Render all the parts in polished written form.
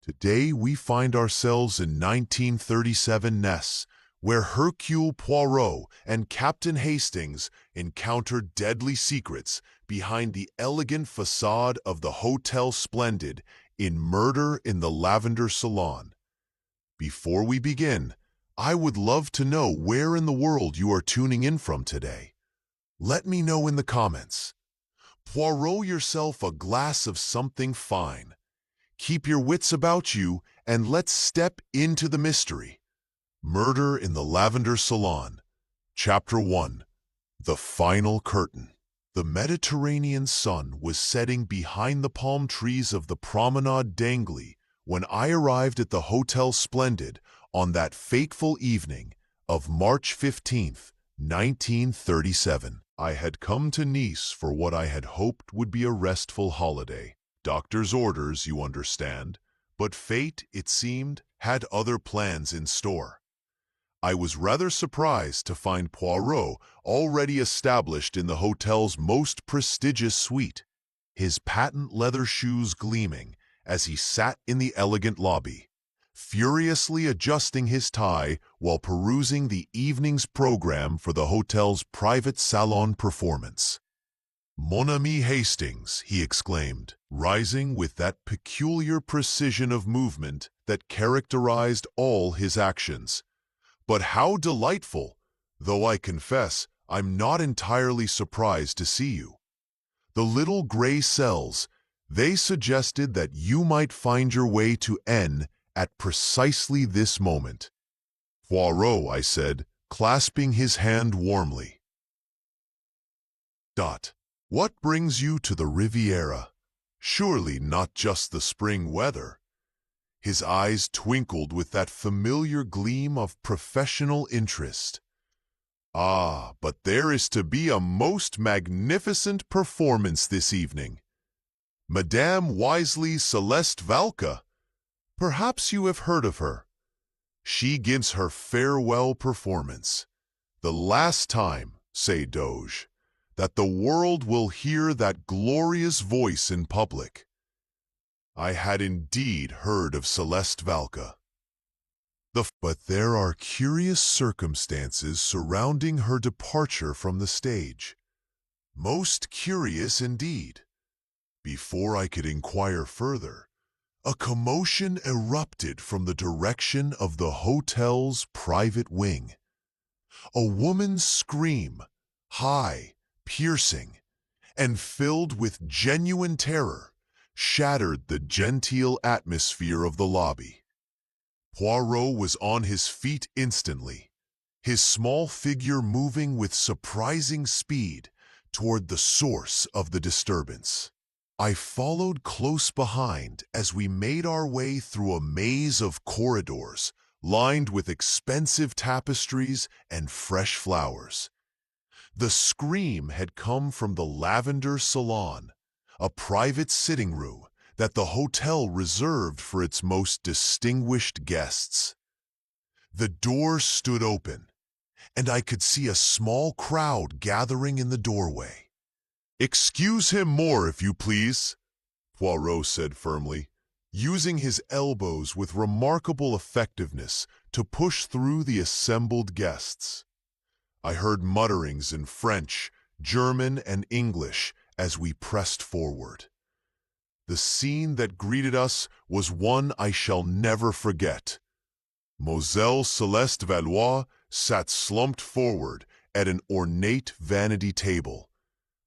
Today we find ourselves in 1937 Ness, where Hercule Poirot and Captain Hastings encounter deadly secrets behind the elegant facade of the Hotel Splendid in Murder in the Lavender Salon. Before we begin, I would love to know where in the world you are tuning in from today. Let me know in the comments. Poirot yourself a glass of something fine. Keep your wits about you and let's step into the mystery. Murder in the Lavender Salon. Chapter 1. The Final Curtain. The Mediterranean sun was setting behind the palm trees of the Promenade d'Angly when I arrived at the Hotel Splendid on that fateful evening of March 15th, 1937. I had come to Nice for what I had hoped would be a restful holiday. Doctor's orders, you understand, but fate, it seemed, had other plans in store. I was rather surprised to find Poirot already established in the hotel's most prestigious suite, his patent leather shoes gleaming as he sat in the elegant lobby, furiously adjusting his tie while perusing the evening's program for the hotel's private salon performance. "Mon ami Hastings," he exclaimed, rising with that peculiar precision of movement that characterized all his actions. "But how delightful, though I confess I'm not entirely surprised to see you. The little gray cells, they suggested that you might find your way to N at precisely this moment." "Poirot," I said, clasping his hand warmly. "What brings you to the Riviera? Surely not just the spring weather." His eyes twinkled with that familiar gleam of professional interest. "Ah, but there is to be a most magnificent performance this evening. Madame Wisely's Celeste Valka. Perhaps you have heard of her. She gives her farewell performance. The last time, say Doge, that the world will hear that glorious voice in public." I had indeed heard of Celeste Valka. But there are curious circumstances surrounding her departure from the stage. Most curious indeed. Before I could inquire further, a commotion erupted from the direction of the hotel's private wing. A woman's scream, high, piercing, and filled with genuine terror, shattered the genteel atmosphere of the lobby. Poirot was on his feet instantly, his small figure moving with surprising speed toward the source of the disturbance. I followed close behind as we made our way through a maze of corridors lined with expensive tapestries and fresh flowers. The scream had come from the Lavender Salon, a private sitting room that the hotel reserved for its most distinguished guests. The door stood open, and I could see a small crowd gathering in the doorway. "Excuse him more, if you please," Poirot said firmly, using his elbows with remarkable effectiveness to push through the assembled guests. I heard mutterings in French, German, and English as we pressed forward. The scene that greeted us was one I shall never forget. Mlle. Celeste Valois sat slumped forward at an ornate vanity table,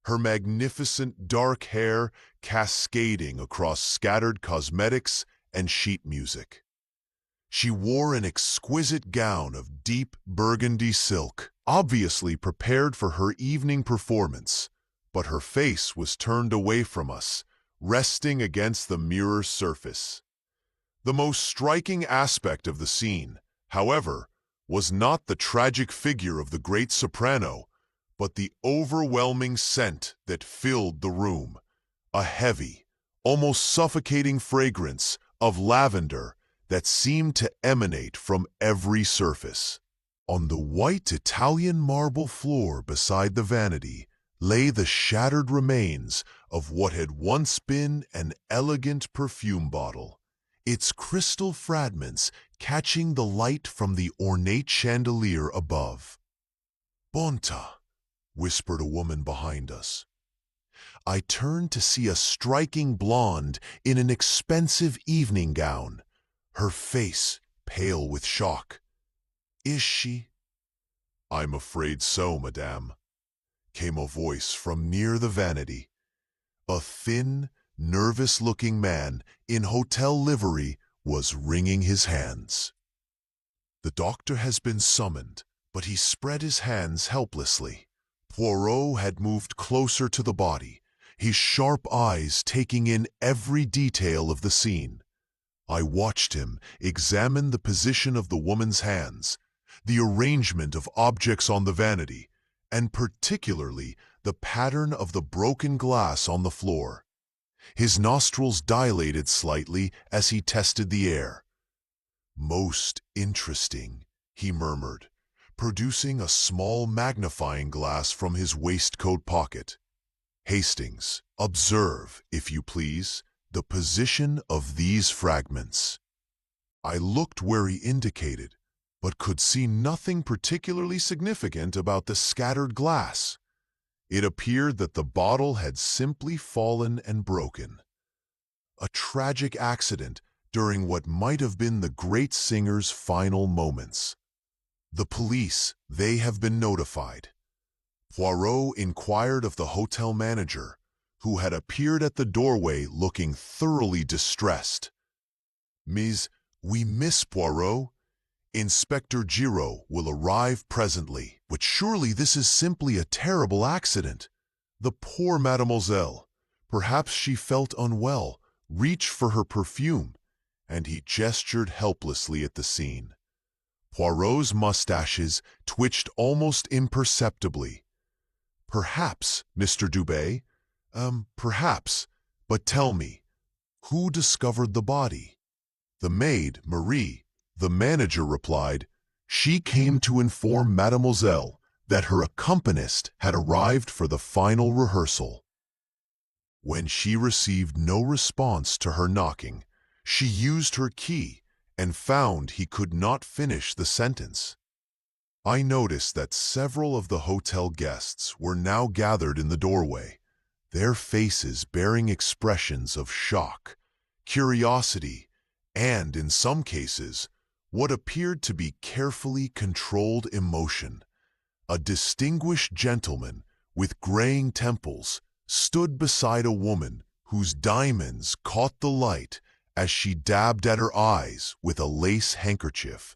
her magnificent dark hair cascading across scattered cosmetics and sheet music. She wore an exquisite gown of deep burgundy silk, obviously prepared for her evening performance, but her face was turned away from us, resting against the mirror surface. The most striking aspect of the scene, however, was not the tragic figure of the great soprano, but the overwhelming scent that filled the room, a heavy, almost suffocating fragrance of lavender that seemed to emanate from every surface. On the white Italian marble floor beside the vanity lay the shattered remains of what had once been an elegant perfume bottle, its crystal fragments catching the light from the ornate chandelier above. "Bonta," whispered a woman behind us. I turned to see a striking blonde in an expensive evening gown, her face pale with shock. "Is she?" "I'm afraid so, madame," came a voice from near the vanity. A thin, nervous-looking man in hotel livery was wringing his hands. "The doctor has been summoned, but he spread his hands helplessly." Poirot had moved closer to the body, his sharp eyes taking in every detail of the scene. I watched him examine the position of the woman's hands, the arrangement of objects on the vanity, and particularly the pattern of the broken glass on the floor. His nostrils dilated slightly as he tested the air. "Most interesting," he murmured, producing a small magnifying glass from his waistcoat pocket. "Hastings, observe, if you please, the position of these fragments." I looked where he indicated, but could see nothing particularly significant about the scattered glass. It appeared that the bottle had simply fallen and broken. A tragic accident during what might have been the great singer's final moments. "The police, they have been notified." Poirot inquired of the hotel manager, who had appeared at the doorway looking thoroughly distressed. We miss Poirot. Inspector Giraud will arrive presently." "But surely this is simply a terrible accident." "The poor mademoiselle. Perhaps she felt unwell, reached for her perfume," and he gestured helplessly at the scene. Poirot's mustaches twitched almost imperceptibly. "Perhaps, Mr. Dubé, perhaps, but tell me, who discovered the body?" "The maid, Marie," the manager replied. "She came to inform Mademoiselle that her accompanist had arrived for the final rehearsal. When she received no response to her knocking, she used her key and found he could not finish the sentence." I noticed that several of the hotel guests were now gathered in the doorway, their faces bearing expressions of shock, curiosity, and, in some cases, what appeared to be carefully controlled emotion. A distinguished gentleman with graying temples stood beside a woman whose diamonds caught the light as she dabbed at her eyes with a lace handkerchief.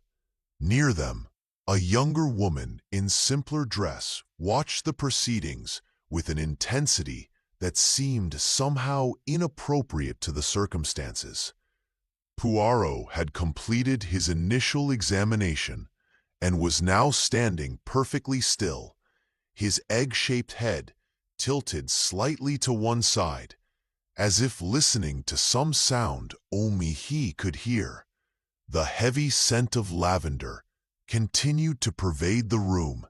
Near them, a younger woman in simpler dress watched the proceedings with an intensity that seemed somehow inappropriate to the circumstances. Poirot had completed his initial examination and was now standing perfectly still, his egg-shaped head tilted slightly to one side, as if listening to some sound only he could hear. The heavy scent of lavender continued to pervade the room,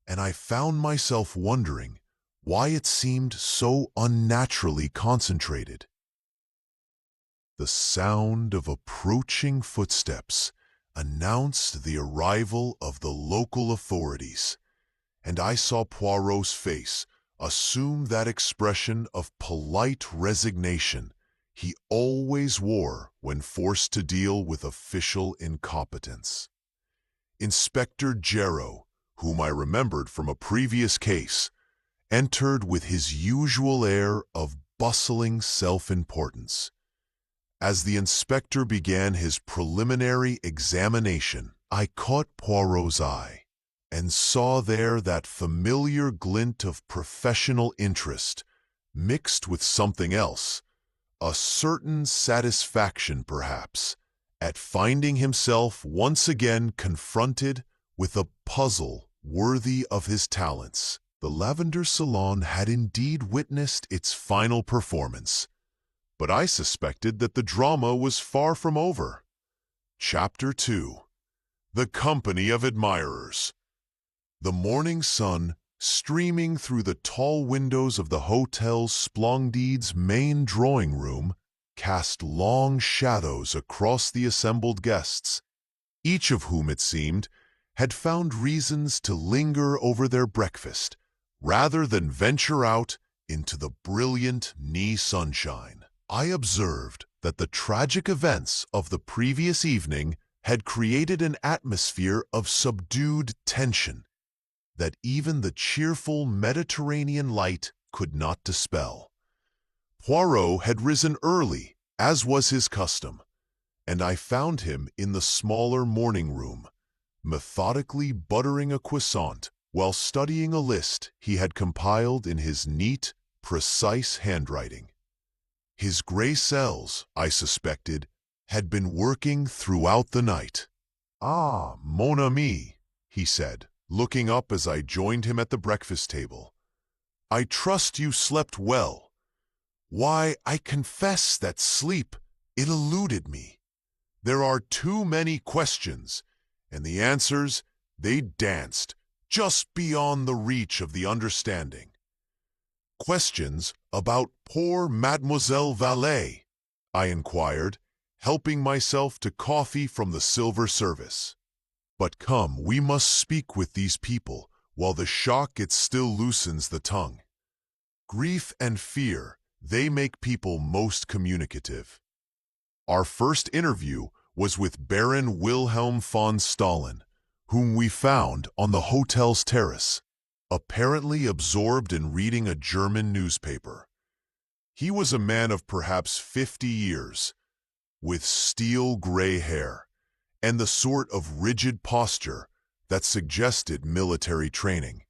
and I found myself wondering why it seemed so unnaturally concentrated. The sound of approaching footsteps announced the arrival of the local authorities, and I saw Poirot's face assume that expression of polite resignation he always wore when forced to deal with official incompetence. Inspector Giraud, whom I remembered from a previous case, entered with his usual air of bustling self-importance. As the inspector began his preliminary examination, I caught Poirot's eye and saw there that familiar glint of professional interest mixed with something else, a certain satisfaction perhaps, at finding himself once again confronted with a puzzle worthy of his talents. The Lavender Salon had indeed witnessed its final performance, but I suspected that the drama was far from over. Chapter 2. The Company of Admirers. The morning sun, streaming through the tall windows of the Hotel Splendid's main drawing room, cast long shadows across the assembled guests, each of whom, it seemed, had found reasons to linger over their breakfast rather than venture out into the brilliant sunshine. I observed that the tragic events of the previous evening had created an atmosphere of subdued tension that even the cheerful Mediterranean light could not dispel. Poirot had risen early, as was his custom, and I found him in the smaller morning room, methodically buttering a croissant while studying a list he had compiled in his neat, precise handwriting. His gray cells, I suspected, had been working throughout the night. "Ah, mon ami," he said, looking up as I joined him at the breakfast table. "I trust you slept well. Why, I confess that sleep, it eluded me. There are too many questions, and the answers, they danced just beyond the reach of the understanding. Questions about poor Mademoiselle Vallée, I inquired, helping myself to coffee from the silver service. But come, we must speak with these people, while the shock it still loosens the tongue. Grief and fear, they make people most communicative. Our first interview was with Baron Wilhelm von Stalin, whom we found on the hotel's terrace, apparently absorbed in reading a German newspaper. He was a man of perhaps 50 years, with steel-gray hair, and the sort of rigid posture that suggested military training.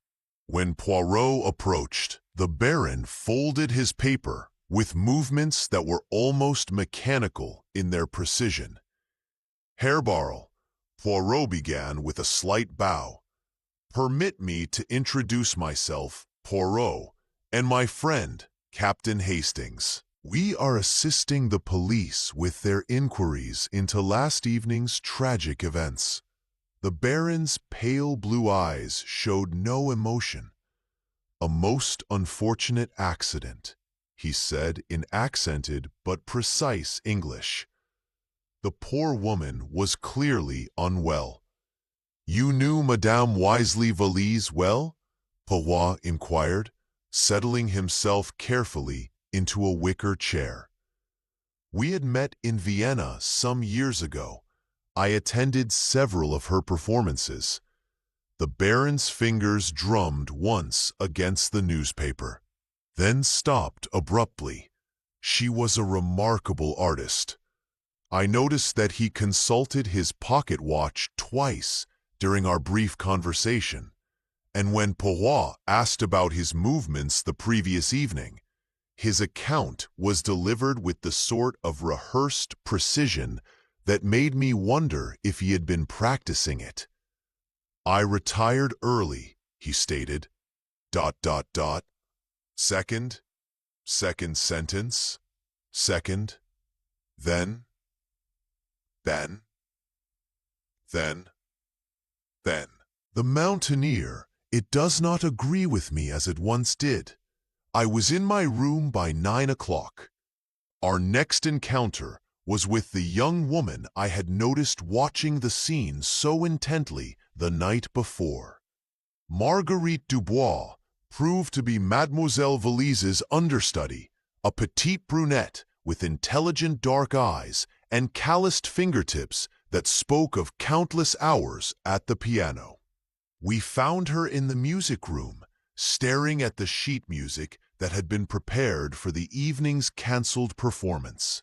When Poirot approached, the Baron folded his paper with movements that were almost mechanical in their precision. "Herr Barl," Poirot began with a slight bow, "permit me to introduce myself, Poirot, and my friend, Captain Hastings. We are assisting the police with their inquiries into last evening's tragic events." The Baron's pale blue eyes showed no emotion. "A most unfortunate accident," he said in accented but precise English. The poor woman was clearly unwell. "You knew Madame Wisely-Valise well?" Poirot inquired, settling himself carefully into a wicker chair. "We had met in Vienna some years ago. I attended several of her performances." The Baron's fingers drummed once against the newspaper, then stopped abruptly. "She was a remarkable artist." I noticed that he consulted his pocket watch twice during our brief conversation, and when Poirot asked about his movements the previous evening, his account was delivered with the sort of rehearsed precision that made me wonder if he had been practicing it. "I retired early," he stated. ... Second sentence, second, then. The mountaineer, it does not agree with me as it once did. I was in my room by 9 o'clock. Our next encounter was with the young woman I had noticed watching the scene so intently the night before. Marguerite Dubois proved to be Mademoiselle Valise's understudy, a petite brunette with intelligent dark eyes and calloused fingertips that spoke of countless hours at the piano. We found her in the music room, staring at the sheet music that had been prepared for the evening's cancelled performance.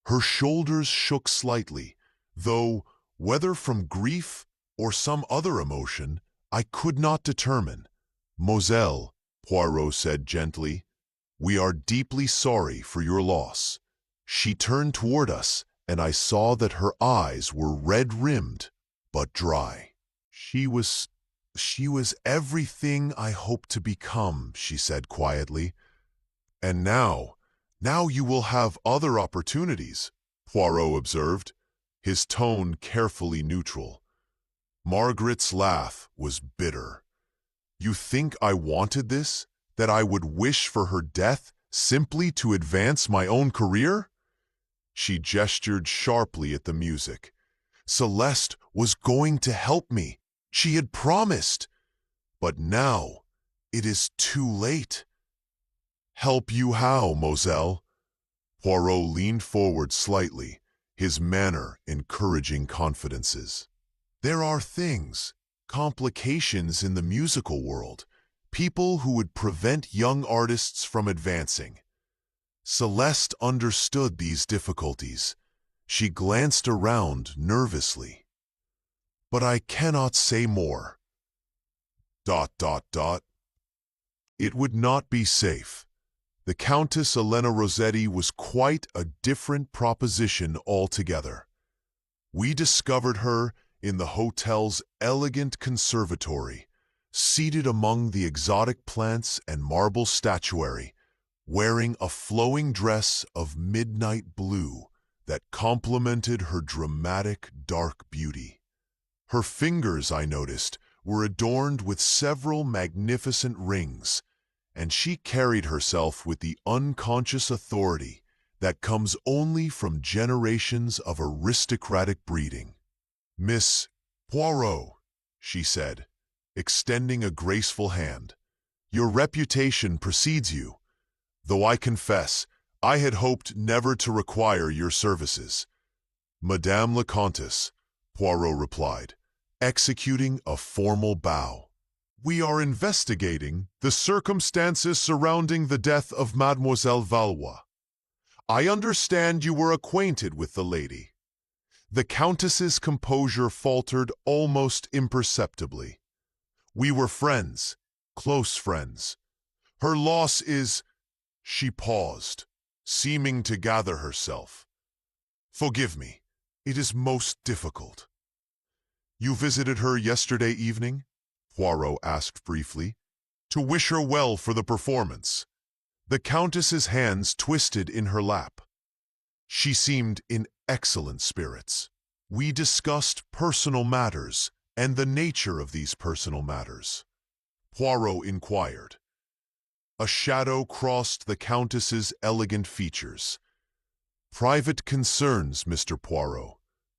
Her shoulders shook slightly, though, whether from grief or some other emotion, I could not determine. "Moselle," Poirot said gently, "we are deeply sorry for your loss." She turned toward us, and I saw that her eyes were red-rimmed, but dry. She was everything I hoped to become," she said quietly. "And now you will have other opportunities," Poirot observed, his tone carefully neutral. Margaret's laugh was bitter. "You think I wanted this? That I would wish for her death simply to advance my own career? She gestured sharply at the music. Celeste was going to help me. She had promised. But now, it is too late. Help you how, Moselle? Poirot leaned forward slightly, his manner encouraging confidences. There are things, complications in the musical world, people who would prevent young artists from advancing. Celeste understood these difficulties. She glanced around nervously. But I cannot say more. ... It would not be safe. The Countess Elena Rossetti was quite a different proposition altogether. We discovered her in the hotel's elegant conservatory, seated among the exotic plants and marble statuary, wearing a flowing dress of midnight blue that complemented her dramatic dark beauty. Her fingers, I noticed, were adorned with several magnificent rings, and she carried herself with the unconscious authority that comes only from generations of aristocratic breeding. Miss Poirot, she said, extending a graceful hand, your reputation precedes you, though I confess I had hoped never to require your services. Madame la Comtesse, Poirot replied, executing a formal bow. We are investigating the circumstances surrounding the death of Mademoiselle Valois. I understand you were acquainted with the lady. The Countess's composure faltered almost imperceptibly. We were friends, close friends. Her loss is... She paused, seeming to gather herself. Forgive me, it is most difficult. You visited her yesterday evening? Poirot asked briefly, to wish her well for the performance. The Countess's hands twisted in her lap. She seemed in excellent spirits. We discussed personal matters and the nature of these personal matters. Poirot inquired. A shadow crossed the Countess's elegant features. Private concerns, Mr. Poirot,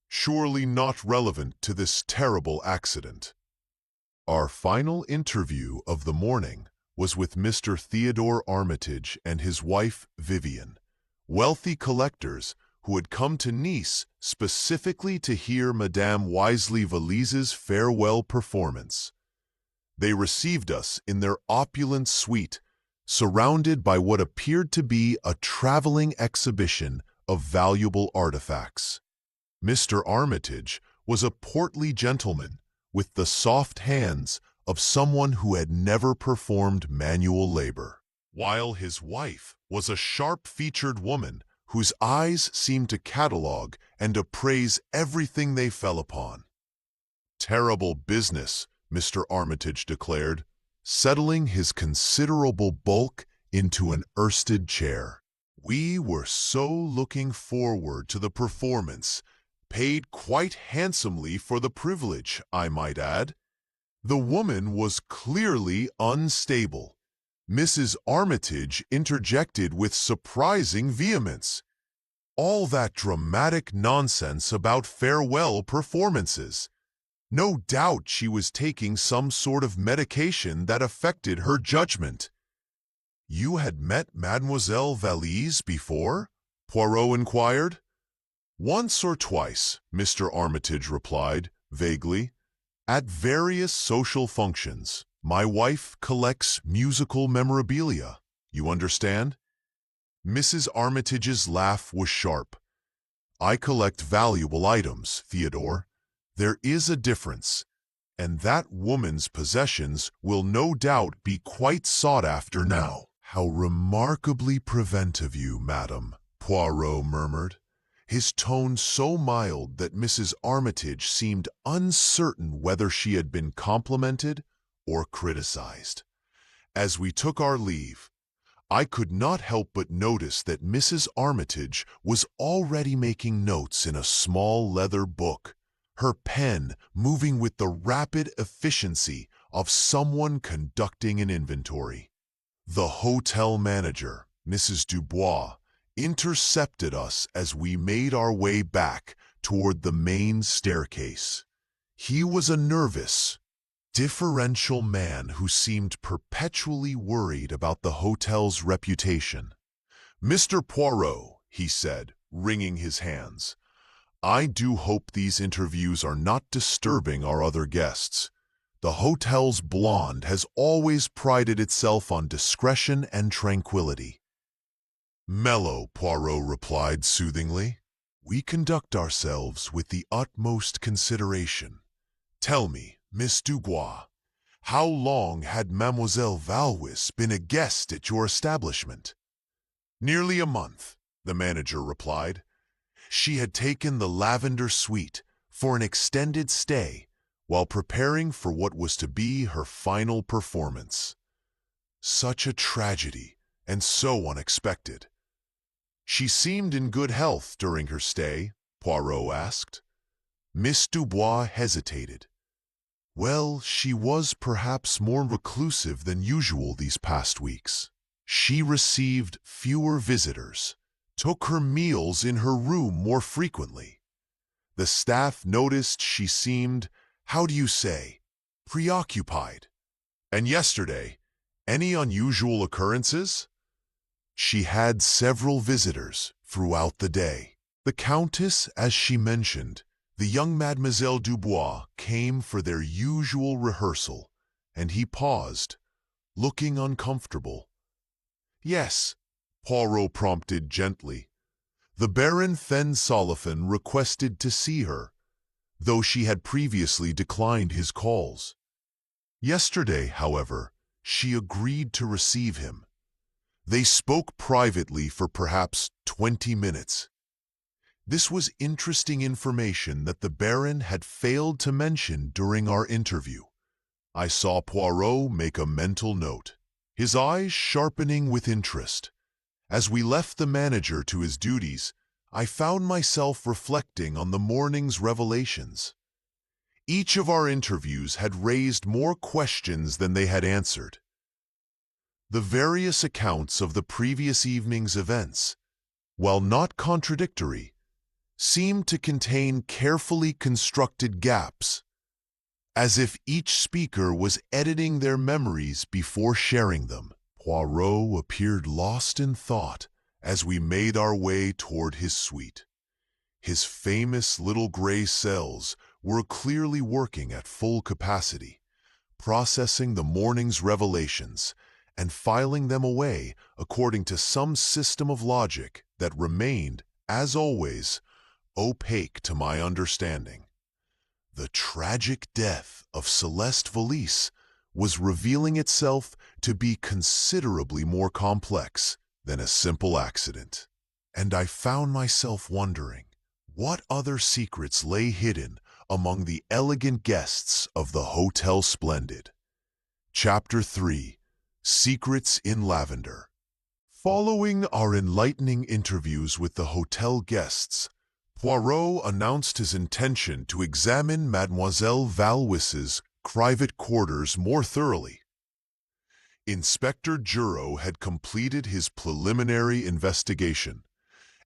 surely not relevant to this terrible accident. Our final interview of the morning was with Mr. Theodore Armitage and his wife Vivian, wealthy collectors who had come to Nice specifically to hear Madame Wisely Valise's farewell performance. They received us in their opulent suite, surrounded by what appeared to be a traveling exhibition of valuable artifacts. Mr. Armitage was a portly gentleman with the soft hands of someone who had never performed manual labor, while his wife was a sharp-featured woman whose eyes seemed to catalogue and appraise everything they fell upon. Terrible business, Mr. Armitage declared, settling his considerable bulk into an ersted chair. We were so looking forward to the performance, paid quite handsomely for the privilege, I might add. The woman was clearly unstable. Mrs. Armitage interjected with surprising vehemence. All that dramatic nonsense about farewell performances. No doubt she was taking some sort of medication that affected her judgment. You had met Mademoiselle Valise before? Poirot inquired. Once or twice, Mr. Armitage replied, vaguely. At various social functions. My wife collects musical memorabilia. You understand? Mrs. Armitage's laugh was sharp. I collect valuable items, Theodore. There is a difference, and that woman's possessions will no doubt be quite sought after now. How remarkably preventive of you, madam, Poirot murmured, his tone so mild that Mrs. Armitage seemed uncertain whether she had been complimented or criticized. As we took our leave, I could not help but notice that Mrs. Armitage was already making notes in a small leather book, her pen moving with the rapid efficiency of someone conducting an inventory. The hotel manager, Mrs. Dubois, intercepted us as we made our way back toward the main staircase. He was a nervous, differential man who seemed perpetually worried about the hotel's reputation. "Mr. Poirot," he said, wringing his hands, "I do hope these interviews are not disturbing our other guests. The hotel's blonde has always prided itself on discretion and tranquility." "Mellow," Poirot replied soothingly. "We conduct ourselves with the utmost consideration. Tell me, Miss Dubois, how long had Mademoiselle Valwis been a guest at your establishment?" "Nearly a month," the manager replied. "She had taken the Lavender Suite for an extended stay while preparing for what was to be her final performance. Such a tragedy, and so unexpected." "She seemed in good health during her stay?" Poirot asked. Miss Dubois hesitated. "Well, she was perhaps more reclusive than usual these past weeks. She received fewer visitors, took her meals in her room more frequently. The staff noticed she seemed, how do you say, preoccupied. And yesterday, any unusual occurrences?" "She had several visitors throughout the day. The Countess, as she mentioned, the young Mademoiselle Dubois came for their usual rehearsal," and he paused, looking uncomfortable. "Yes," Poirot prompted gently. "The Baron Fensolifan requested to see her, though she had previously declined his calls. Yesterday, however, she agreed to receive him. They spoke privately for perhaps 20 minutes. This was interesting information that the Baron had failed to mention during our interview." I saw Poirot make a mental note, his eyes sharpening with interest. As we left the manager to his duties, I found myself reflecting on the morning's revelations. Each of our interviews had raised more questions than they had answered. The various accounts of the previous evening's events, while not contradictory, seemed to contain carefully constructed gaps, as if each speaker was editing their memories before sharing them. Poirot appeared lost in thought as we made our way toward his suite. His famous little gray cells were clearly working at full capacity, processing the morning's revelations and filing them away according to some system of logic that remained, as always, opaque to my understanding. The tragic death of Celeste Valise was revealing itself to be considerably more complex than a simple accident, and I found myself wondering what other secrets lay hidden among the elegant guests of the Hotel Splendid. Chapter 3: Secrets in Lavender. Following our enlightening interviews with the hotel guests, Poirot announced his intention to examine Mademoiselle Valwis's private quarters more thoroughly. Inspector Juro had completed his preliminary investigation,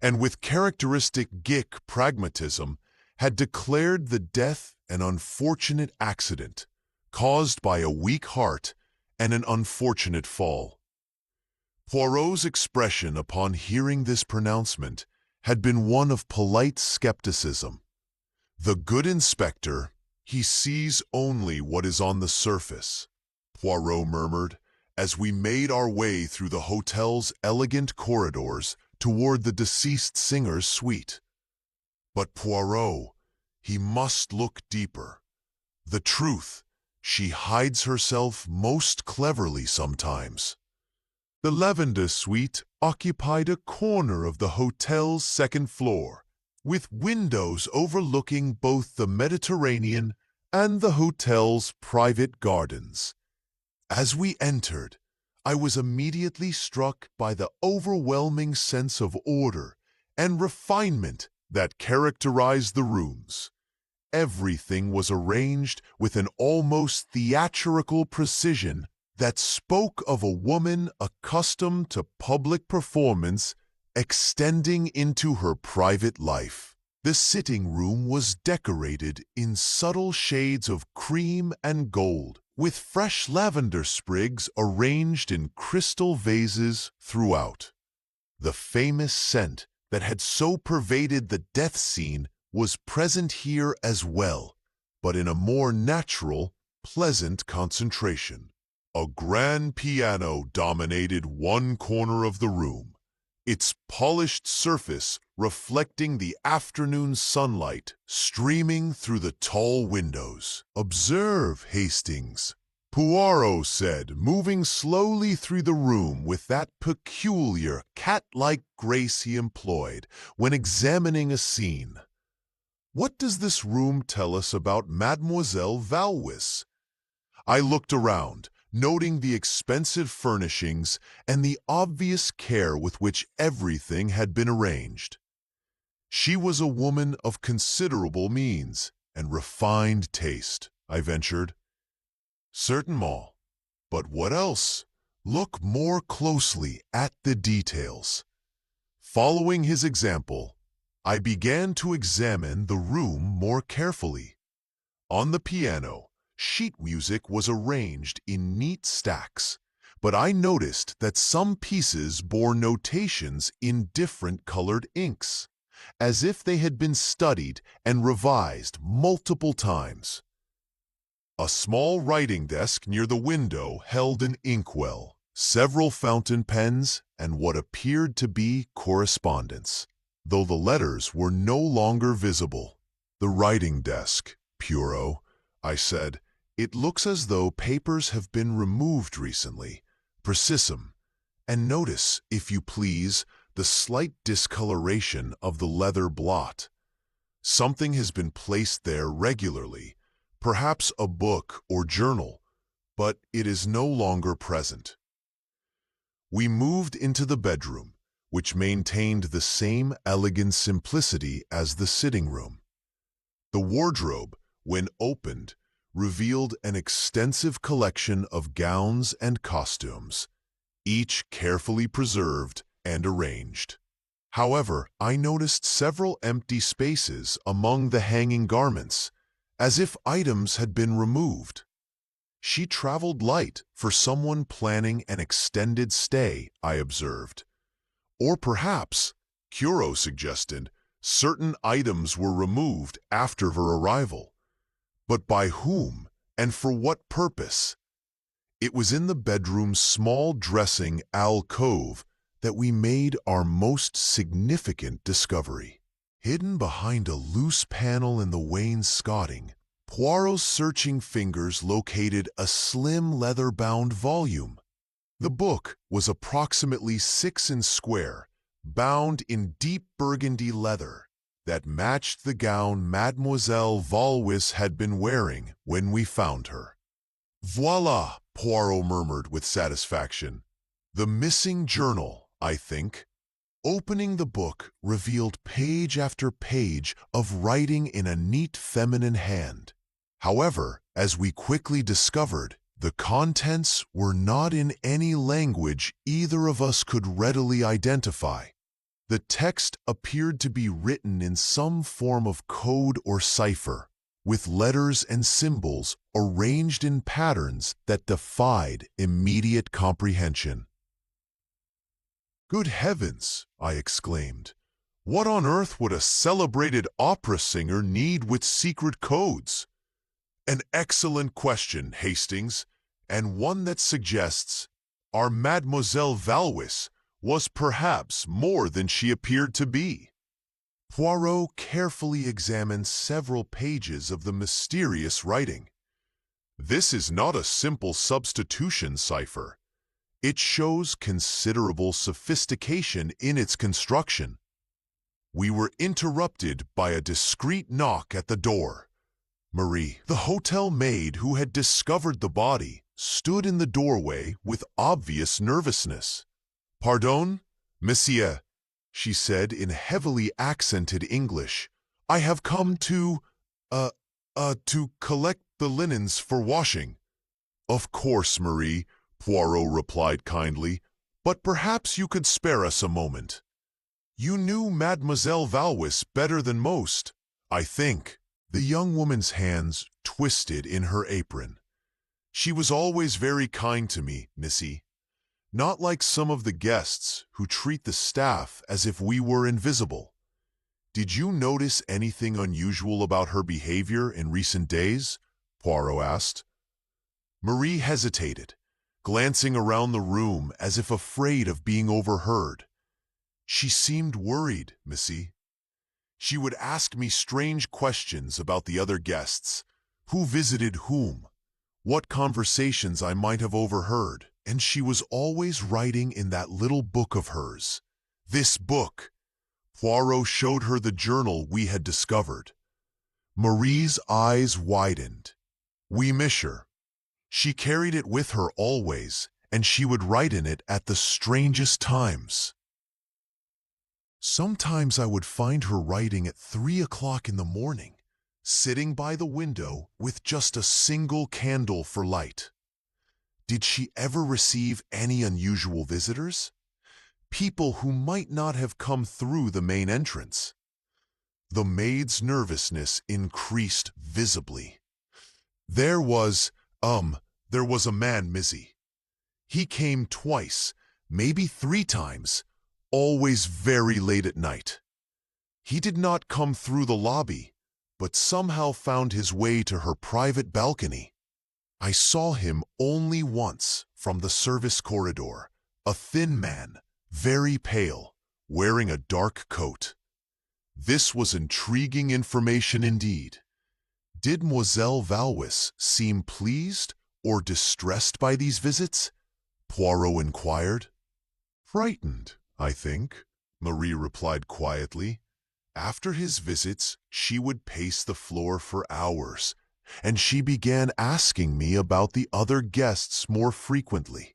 and with characteristic Gick pragmatism had declared the death an unfortunate accident caused by a weak heart and an unfortunate fall. Poirot's expression upon hearing this pronouncement had been one of polite skepticism. "The good inspector, he sees only what is on the surface," Poirot murmured as we made our way through the hotel's elegant corridors toward the deceased singer's suite. "But Poirot, he must look deeper. The truth, she hides herself most cleverly sometimes." The Lavender Suite occupied a corner of the hotel's second floor, with windows overlooking both the Mediterranean and the hotel's private gardens. As we entered, I was immediately struck by the overwhelming sense of order and refinement that characterized the rooms. Everything was arranged with an almost theatrical precision that spoke of a woman accustomed to public performance extending into her private life. The sitting room was decorated in subtle shades of cream and gold, with fresh lavender sprigs arranged in crystal vases throughout. The famous scent that had so pervaded the death scene was present here as well, but in a more natural, pleasant concentration. A grand piano dominated one corner of the room, its polished surface reflecting the afternoon sunlight streaming through the tall windows. "Observe, Hastings," Poirot said, moving slowly through the room with that peculiar, cat-like grace he employed when examining a scene. "What does this room tell us about Mademoiselle Valwis?" I looked around, noting the expensive furnishings and the obvious care with which everything had been arranged. She was a woman of considerable means and refined taste, I ventured. "Certainement. But what else? Look more closely at the details." Following his example, I began to examine the room more carefully. On the piano, sheet music was arranged in neat stacks, but I noticed that some pieces bore notations in different colored inks, as if they had been studied and revised multiple times. A small writing desk near the window held an inkwell, several fountain pens, and what appeared to be correspondence, though the letters were no longer visible. "The writing desk, Poirot," I said. "It looks as though papers have been removed recently. Precisum. And notice, if you please, the slight discoloration of the leather blot. Something has been placed there regularly, perhaps a book or journal, but it is no longer present." We moved into the bedroom, which maintained the same elegant simplicity as the sitting room. The wardrobe, when opened, revealed an extensive collection of gowns and costumes, each carefully preserved and arranged. However, I noticed several empty spaces among the hanging garments, as if items had been removed. She traveled light for someone planning an extended stay, I observed. Or perhaps, Poirot suggested, certain items were removed after her arrival. But by whom and for what purpose? It was in the bedroom's small dressing alcove that we made our most significant discovery. Hidden behind a loose panel in the wainscoting, Poirot's searching fingers located a slim leather-bound volume. The book was approximately 6 inches square, bound in deep burgundy leather that matched the gown Mademoiselle Valwis had been wearing when we found her. "Voila," Poirot murmured with satisfaction. "The missing journal, I think." Opening the book revealed page after page of writing in a neat feminine hand. However, as we quickly discovered, the contents were not in any language either of us could readily identify. The text appeared to be written in some form of code or cipher, with letters and symbols arranged in patterns that defied immediate comprehension. "Good heavens!" I exclaimed. "What on earth would a celebrated opera singer need with secret codes?" "An excellent question, Hastings, and one that suggests our Mademoiselle Valwis was perhaps more than she appeared to be." Poirot carefully examined several pages of the mysterious writing. "This is not a simple substitution cipher. It shows considerable sophistication in its construction." We were interrupted by a discreet knock at the door. Marie, the hotel maid who had discovered the body, stood in the doorway with obvious nervousness. "Pardon, monsieur," she said in heavily accented English. "I have come to collect the linens for washing." "Of course, Marie," Poirot replied kindly, "but perhaps you could spare us a moment." You knew Mademoiselle Valwis better than most, I think. The young woman's hands twisted in her apron. She was always very kind to me, Missy. Not like some of the guests who treat the staff as if we were invisible. Did you notice anything unusual about her behavior in recent days? Poirot asked. Marie hesitated, glancing around the room as if afraid of being overheard. She seemed worried, Missy. She would ask me strange questions about the other guests, who visited whom, what conversations I might have overheard, and she was always writing in that little book of hers. This book. Poirot showed her the journal we had discovered. Marie's eyes widened. Oui, monsieur. She carried it with her always, and she would write in it at the strangest times. Sometimes I would find her writing at 3 o'clock in the morning, sitting by the window with just a single candle for light. Did she ever receive any unusual visitors? People who might not have come through the main entrance. The maid's nervousness increased visibly. There was a man, Missy. He came twice, maybe 3 times, always very late at night. He did not come through the lobby, but somehow found his way to her private balcony. I saw him only once from the service corridor, a thin man, very pale, wearing a dark coat. This was intriguing information indeed. Did Mademoiselle Valwis seem pleased or distressed by these visits? Poirot inquired. Frightened, I think, Marie replied quietly. After his visits, she would pace the floor for hours, and she began asking me about the other guests more frequently.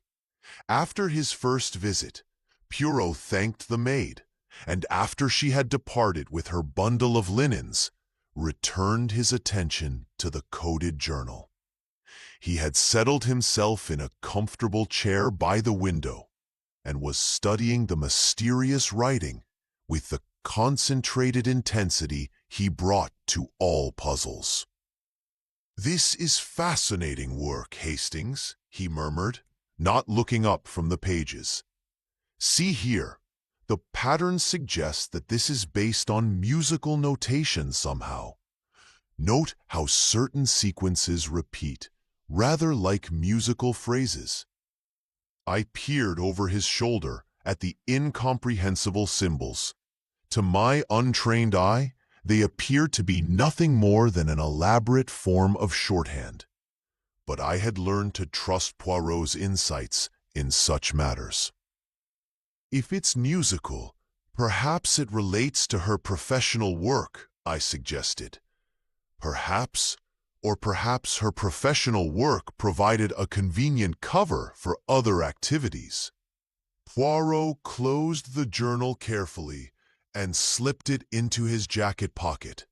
After his first visit, Poirot thanked the maid, and after she had departed with her bundle of linens, returned his attention to the coded journal. He had settled himself in a comfortable chair by the window and was studying the mysterious writing with the concentrated intensity he brought to all puzzles. This is fascinating work, Hastings, he murmured, not looking up from the pages. See here, the pattern suggests that this is based on musical notation somehow. Note how certain sequences repeat, rather like musical phrases. I peered over his shoulder at the incomprehensible symbols. To my untrained eye, they appeared to be nothing more than an elaborate form of shorthand. But I had learned to trust Poirot's insights in such matters. If it's musical, perhaps it relates to her professional work, I suggested. Perhaps her professional work provided a convenient cover for other activities. Poirot closed the journal carefully and slipped it into his jacket pocket.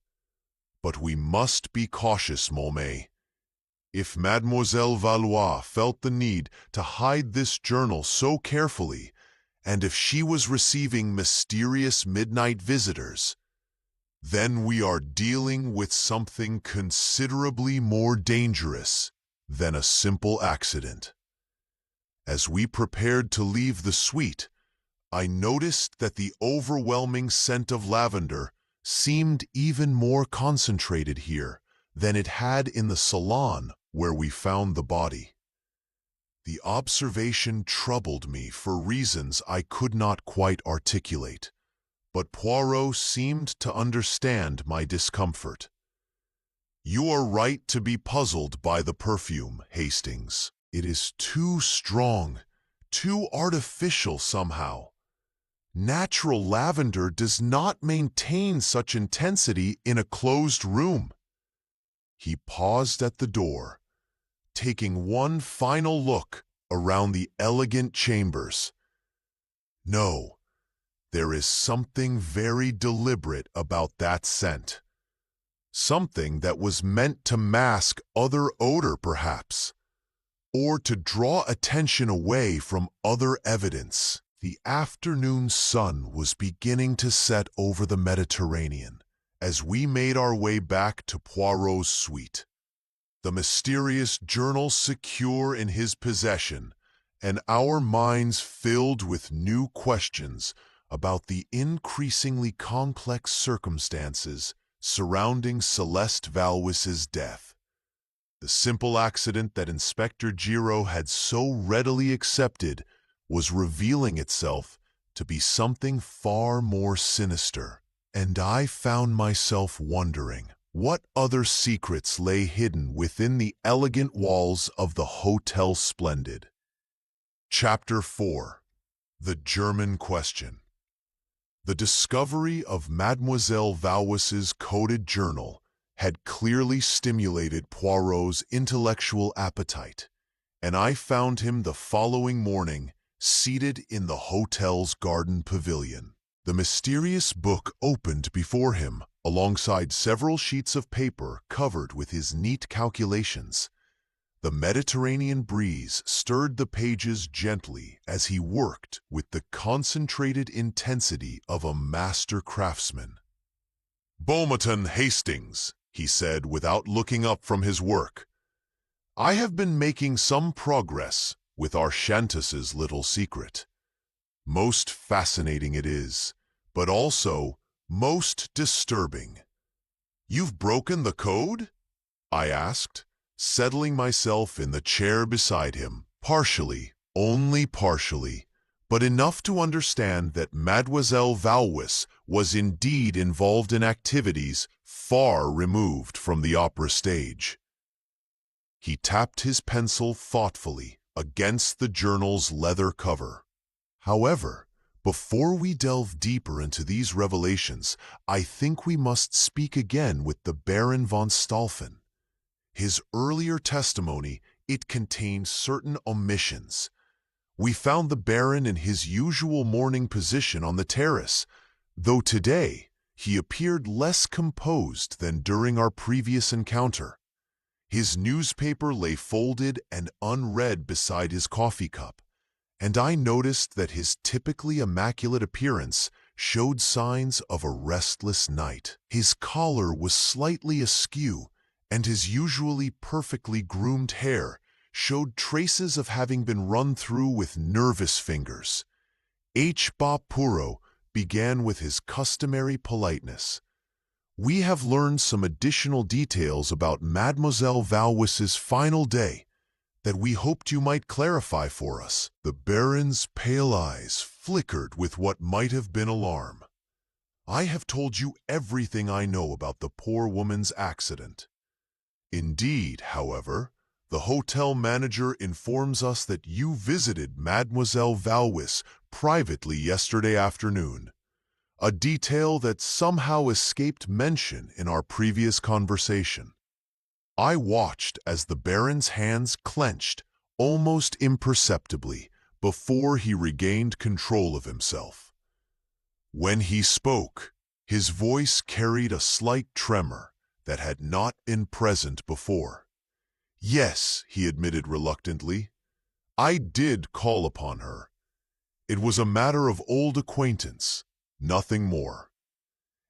But we must be cautious, Momet. If Mademoiselle Valois felt the need to hide this journal so carefully, and if she was receiving mysterious midnight visitors, then we are dealing with something considerably more dangerous than a simple accident. As we prepared to leave the suite, I noticed that the overwhelming scent of lavender seemed even more concentrated here than it had in the salon where we found the body. The observation troubled me for reasons I could not quite articulate, but Poirot seemed to understand my discomfort. You are right to be puzzled by the perfume, Hastings. It is too strong, too artificial somehow. Natural lavender does not maintain such intensity in a closed room. He paused at the door, taking one final look around the elegant chambers. No, there is something very deliberate about that scent. Something that was meant to mask other odor, perhaps, or to draw attention away from other evidence. The afternoon sun was beginning to set over the Mediterranean as we made our way back to Poirot's suite. The mysterious journal secure in his possession, and our minds filled with new questions about the increasingly complex circumstances surrounding Celeste Valwis's death. The simple accident that Inspector Giro had so readily accepted was revealing itself to be something far more sinister, and I found myself wondering what other secrets lay hidden within the elegant walls of the Hotel Splendid. Chapter 4. The German Question. The discovery of Mademoiselle Valwis's coded journal had clearly stimulated Poirot's intellectual appetite, and I found him the following morning seated in the hotel's garden pavilion. The mysterious book opened before him, alongside several sheets of paper covered with his neat calculations. The Mediterranean breeze stirred the pages gently as he worked with the concentrated intensity of a master craftsman. "Beaumaton Hastings," he said without looking up from his work, "I have been making some progress with our Chantus's little secret. Most fascinating it is, but also most disturbing." "You've broken the code?" I asked, settling myself in the chair beside him. "Partially, only partially, but enough to understand that Mademoiselle Valwis was indeed involved in activities far removed from the opera stage." He tapped his pencil thoughtfully against the journal's leather cover. "However, before we delve deeper into these revelations, I think we must speak again with the Baron von Stauffen. His earlier testimony, it contained certain omissions. We found the Baron in his usual morning position on the terrace, though today he appeared less composed than during our previous encounter. His newspaper lay folded and unread beside his coffee cup, and I noticed that his typically immaculate appearance showed signs of a restless night. His collar was slightly askew, and his usually perfectly groomed hair showed traces of having been run through with nervous fingers. H. Poirot began with his customary politeness. "We have learned some additional details about Mademoiselle Valwis's final day that we hoped you might clarify for us." The Baron's pale eyes flickered with what might have been alarm. "I have told you everything I know about the poor woman's accident. Indeed, however, the hotel manager informs us that you visited Mademoiselle Valwis privately yesterday afternoon, a detail that somehow escaped mention in our previous conversation." I watched as the Baron's hands clenched almost imperceptibly before he regained control of himself. When he spoke, his voice carried a slight tremor that had not been present before. "Yes," he admitted reluctantly, "I did call upon her. It was a matter of old acquaintance, nothing more."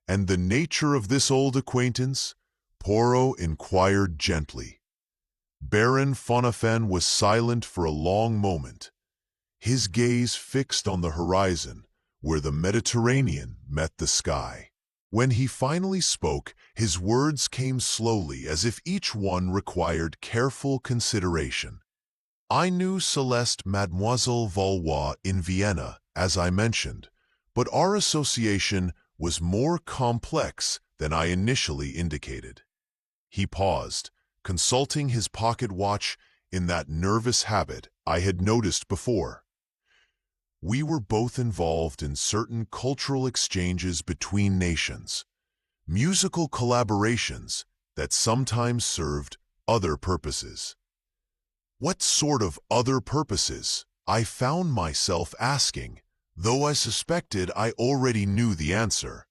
"And the nature of this old acquaintance?" Poirot inquired gently. Baron Fonafen was silent for a long moment, his gaze fixed on the horizon where the Mediterranean met the sky. When he finally spoke, his words came slowly as if each one required careful consideration. "I knew Celeste Mademoiselle Valois in Vienna, as I mentioned, but our association was more complex than I initially indicated." He paused, consulting his pocket watch in that nervous habit I had noticed before. "We were both involved in certain cultural exchanges between nations, musical collaborations that sometimes served other purposes." "What sort of other purposes?" I found myself asking, though I suspected I already knew the answer.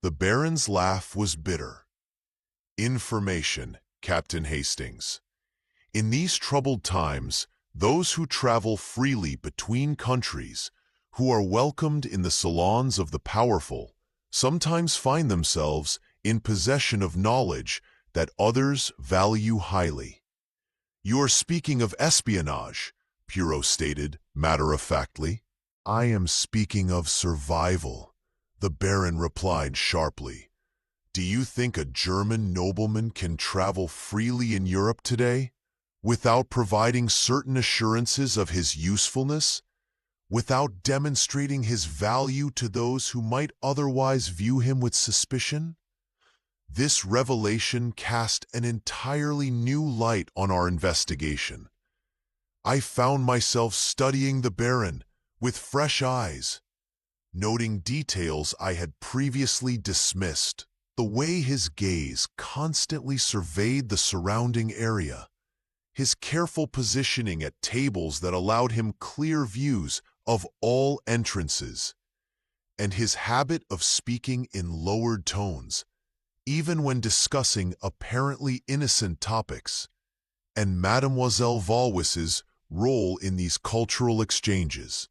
The Baron's laugh was bitter. "Information, Captain Hastings. In these troubled times, those who travel freely between countries who are welcomed in the salons of the powerful, sometimes find themselves in possession of knowledge that others value highly. "You're speaking of espionage," Poirot stated matter-of-factly. "I am speaking of survival," the Baron replied sharply. "Do you think a German nobleman can travel freely in Europe today without providing certain assurances of his usefulness, without demonstrating his value to those who might otherwise view him with suspicion?" This revelation cast an entirely new light on our investigation. I found myself studying the Baron with fresh eyes, noting details I had previously dismissed. The way his gaze constantly surveyed the surrounding area, his careful positioning at tables that allowed him clear views of all entrances, and his habit of speaking in lowered tones, even when discussing apparently innocent topics, and Mademoiselle Valwis's role in these cultural exchanges.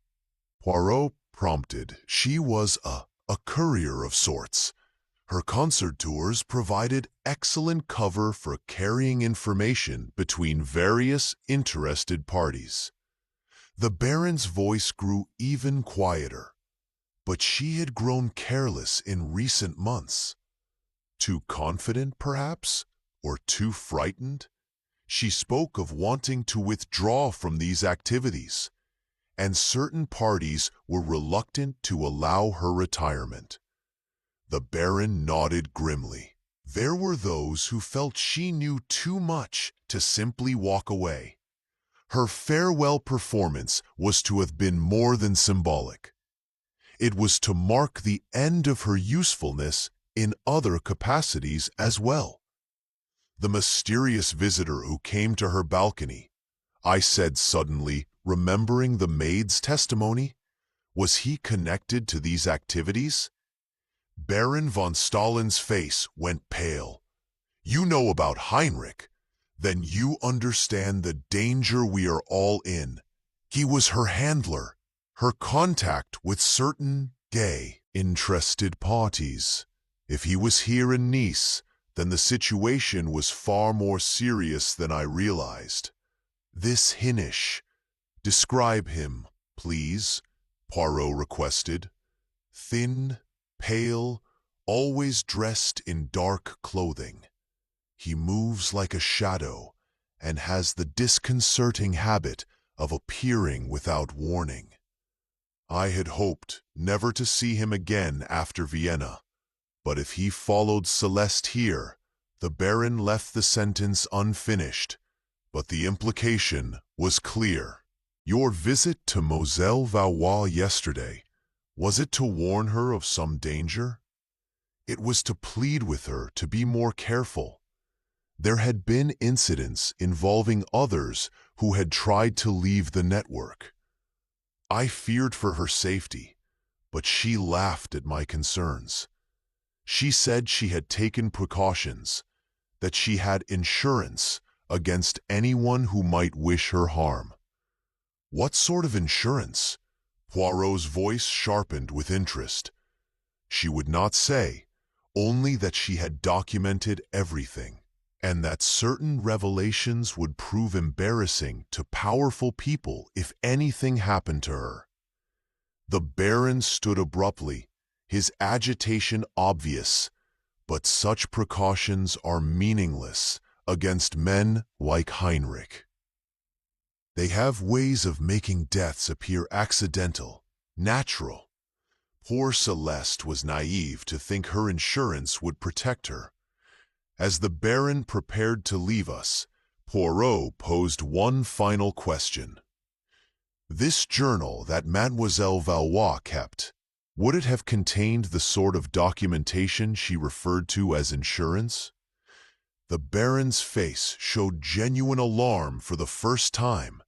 Poirot prompted. She was a courier of sorts. Her concert tours provided excellent cover for carrying information between various interested parties. The Baron's voice grew even quieter, but she had grown careless in recent months. Too confident, perhaps, or too frightened? She spoke of wanting to withdraw from these activities, and certain parties were reluctant to allow her retirement. The Baron nodded grimly. There were those who felt she knew too much to simply walk away. Her farewell performance was to have been more than symbolic. It was to mark the end of her usefulness in other capacities as well. The mysterious visitor who came to her balcony, I said suddenly, remembering the maid's testimony, was he connected to these activities? Baron von Stahlen's face went pale. "You know about Heinrich? Then you understand the danger we are all in. He was her handler, her contact with certain gay, interested parties. If he was here in Nice, then the situation was far more serious than I realized. This Hinnish, describe him, please," Poirot requested. "Thin, pale, always dressed in dark clothing. He moves like a shadow and has the disconcerting habit of appearing without warning. I had hoped never to see him again after Vienna, but if he followed Celeste here," the Baron left the sentence unfinished, but the implication was clear. "Your visit to Moselle Valois yesterday, was it to warn her of some danger?" "It was to plead with her to be more careful. There had been incidents involving others who had tried to leave the network. I feared for her safety, but she laughed at my concerns. She said she had taken precautions, that she had insurance against anyone who might wish her harm." "What sort of insurance?" Poirot's voice sharpened with interest. She would not say, only that she had documented everything, and that certain revelations would prove embarrassing to powerful people if anything happened to her. The Baron stood abruptly, his agitation obvious, but such precautions are meaningless against men like Heinrich. They have ways of making deaths appear accidental, natural. Poor Celeste was naive to think her insurance would protect her. As the Baron prepared to leave us, Poirot posed one final question. "This journal that Mademoiselle Valois kept, would it have contained the sort of documentation she referred to as insurance?" The Baron's face showed genuine alarm for the first time.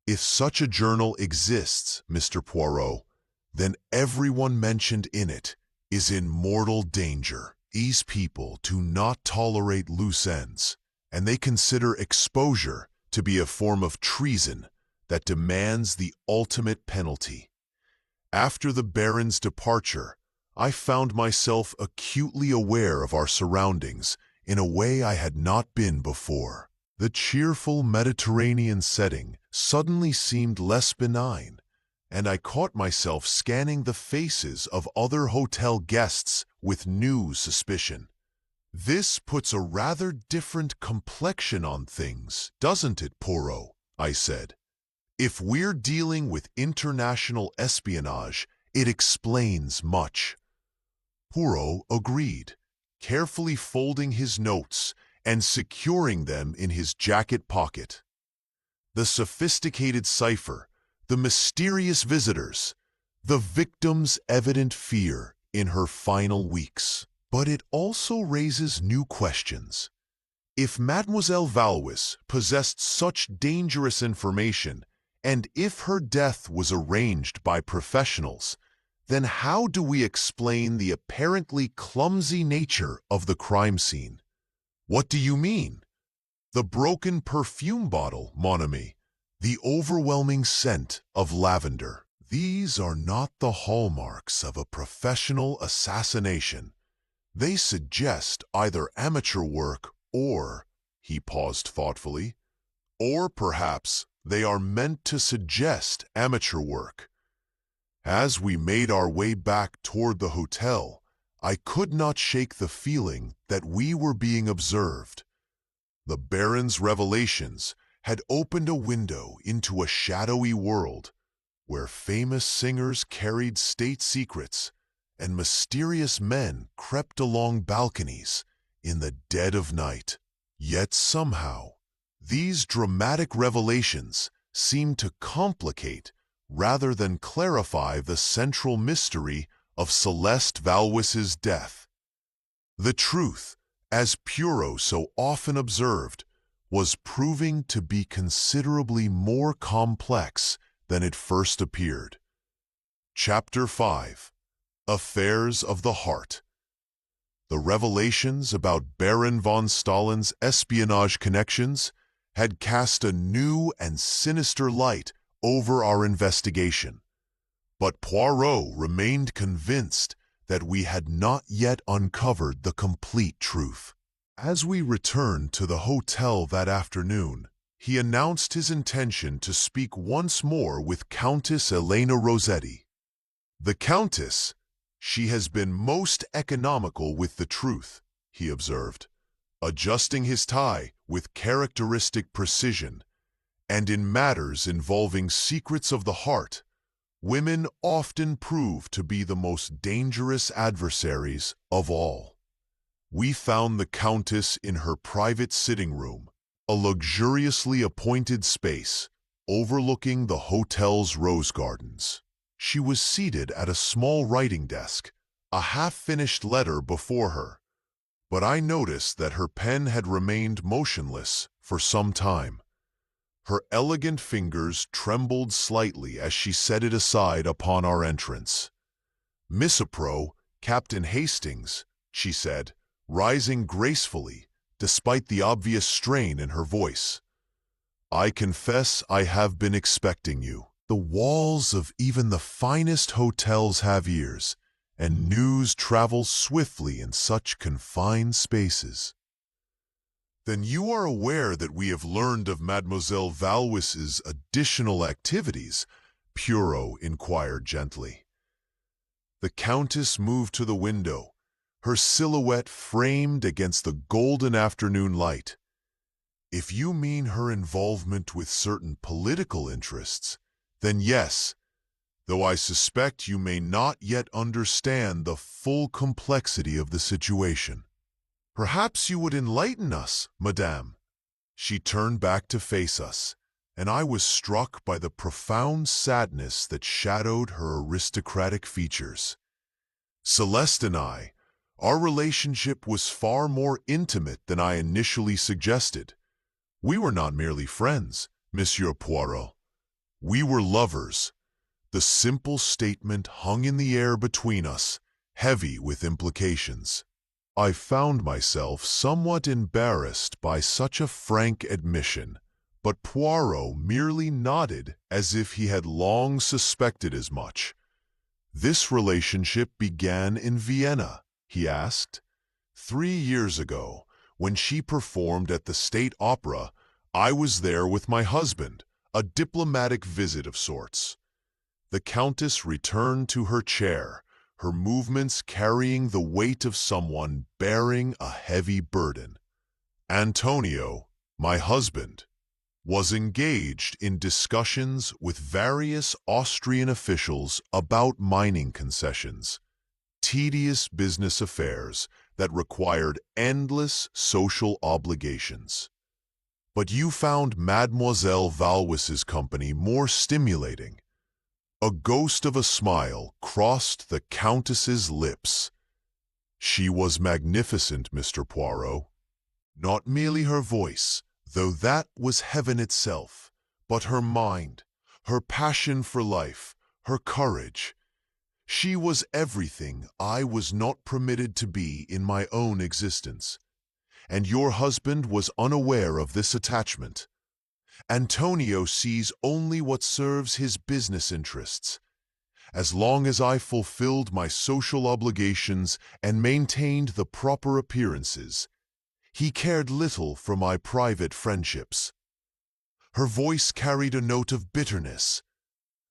"If such a journal exists, Mr. Poirot, then everyone mentioned in it is in mortal danger. These people do not tolerate loose ends, and they consider exposure to be a form of treason that demands the ultimate penalty. After the Baron's departure, I found myself acutely aware of our surroundings in a way I had not been before. The cheerful Mediterranean setting suddenly seemed less benign, and I caught myself scanning the faces of other hotel guests with new suspicion. "This puts a rather different complexion on things, doesn't it, Poirot?" I said. "If we're dealing with international espionage, it explains much." Poirot agreed, carefully folding his notes and securing them in his jacket pocket. The sophisticated cipher, the mysterious visitors, the victim's evident fear in her final weeks. But it also raises new questions. If Mademoiselle Valois possessed such dangerous information, and if her death was arranged by professionals, then how do we explain the apparently clumsy nature of the crime scene? What do you mean? The broken perfume bottle, mon ami, the overwhelming scent of lavender. These are not the hallmarks of a professional assassination. They suggest either amateur work or, he paused thoughtfully, or perhaps they are meant to suggest amateur work. As we made our way back toward the hotel, I could not shake the feeling that we were being observed. The Baron's revelations had opened a window into a shadowy world where famous singers carried state secrets and mysterious men crept along balconies in the dead of night. Yet somehow, these dramatic revelations seemed to complicate rather than clarify the central mystery of Celeste Valois's death. The truth, as Poirot so often observed, was proving to be considerably more complex than it first appeared. Chapter 5. Affairs of the Heart. The revelations about Baron von Stahlen's espionage connections had cast a new and sinister light over our investigation. But Poirot remained convinced that we had not yet uncovered the complete truth. As we returned to the hotel that afternoon, he announced his intention to speak once more with Countess Elena Rossetti. "The Countess, she has been most economical with the truth," he observed, adjusting his tie with characteristic precision. "And in matters involving secrets of the heart, women often prove to be the most dangerous adversaries of all." We found the Countess in her private sitting room, a luxuriously appointed space overlooking the hotel's rose gardens. She was seated at a small writing desk, a half-finished letter before her, but I noticed that her pen had remained motionless for some time. Her elegant fingers trembled slightly as she set it aside upon our entrance. "Missapro, Captain Hastings," she said, rising gracefully despite the obvious strain in her voice. "I confess I have been expecting you. The walls of even the finest hotels have ears, and news travels swiftly in such confined spaces." "Then you are aware that we have learned of Mademoiselle Valois's additional activities?" Poirot inquired gently. The Countess moved to the window, her silhouette framed against the golden afternoon light. "If you mean her involvement with certain political interests, then yes, though I suspect you may not yet understand the full complexity of the situation." "Perhaps you would enlighten us, madame." She turned back to face us, and I was struck by the profound sadness that shadowed her aristocratic features. "Celeste and I, our relationship was far more intimate than I initially suggested. We were not merely friends, Monsieur Poirot. We were lovers." The simple statement hung in the air between us, heavy with implications. I found myself somewhat embarrassed by such a frank admission, but Poirot merely nodded as if he had long suspected as much. "This relationship began in Vienna," he asked. "3 years ago, when she performed at the State Opera, I was there with my husband, a diplomatic visit of sorts." The Countess returned to her chair, her movements carrying the weight of someone bearing a heavy burden. "Antonio, my husband, was engaged in discussions with various Austrian officials about mining concessions, tedious business affairs that required endless social obligations. But you found Mademoiselle Valwis's company more stimulating." A ghost of a smile crossed the Countess's lips. "She was magnificent, Mr. Poirot. Not merely her voice, though that was heaven itself, but her mind, her passion for life, her courage. She was everything I was not permitted to be in my own existence. And your husband was unaware of this attachment. Antonio sees only what serves his business interests. As long as I fulfilled my social obligations and maintained the proper appearances, he cared little for my private friendships." Her voice carried a note of bitterness.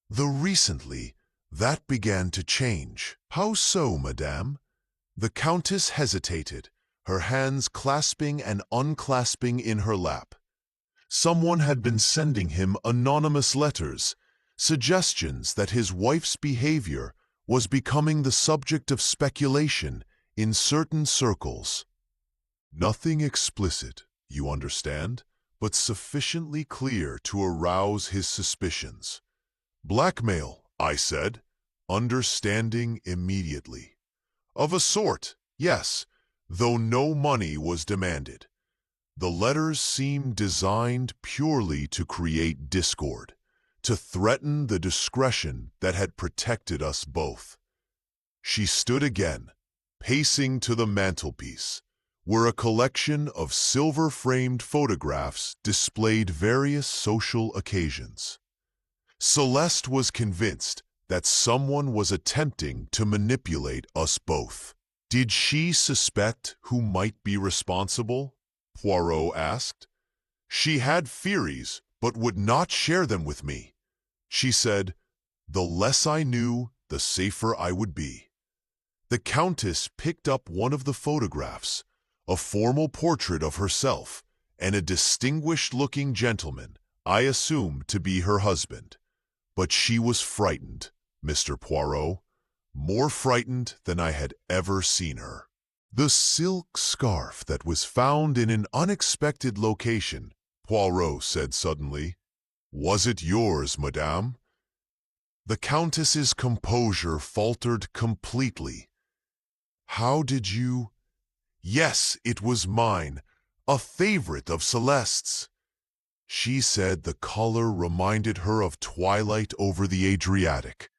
"Though recently, that began to change." "How so, madame?" The Countess hesitated, her hands clasping and unclasping in her lap. Someone had been sending him anonymous letters, suggestions that his wife's behavior was becoming the subject of speculation in certain circles. Nothing explicit, you understand, but sufficiently clear to arouse his suspicions. "Blackmail," I said, understanding immediately. "Of a sort, yes, though no money was demanded." The letters seemed designed purely to create discord, to threaten the discretion that had protected us both. She stood again, pacing to the mantelpiece, where a collection of silver-framed photographs displayed various social occasions. Celeste was convinced that someone was attempting to manipulate us both. "Did she suspect who might be responsible?" Poirot asked. "She had theories, but would not share them with me. She said, 'The less I knew, the safer I would be.'" The Countess picked up one of the photographs, a formal portrait of herself and a distinguished-looking gentleman I assumed to be her husband. But she was frightened, Mr. Poirot, more frightened than I had ever seen her. "The silk scarf that was found in an unexpected location," Poirot said suddenly. "Was it yours, madame?" The Countess's composure faltered completely. "How did you—" "Yes, it was mine, a favorite of Celeste's." She said the color reminded her of twilight over the Adriatic.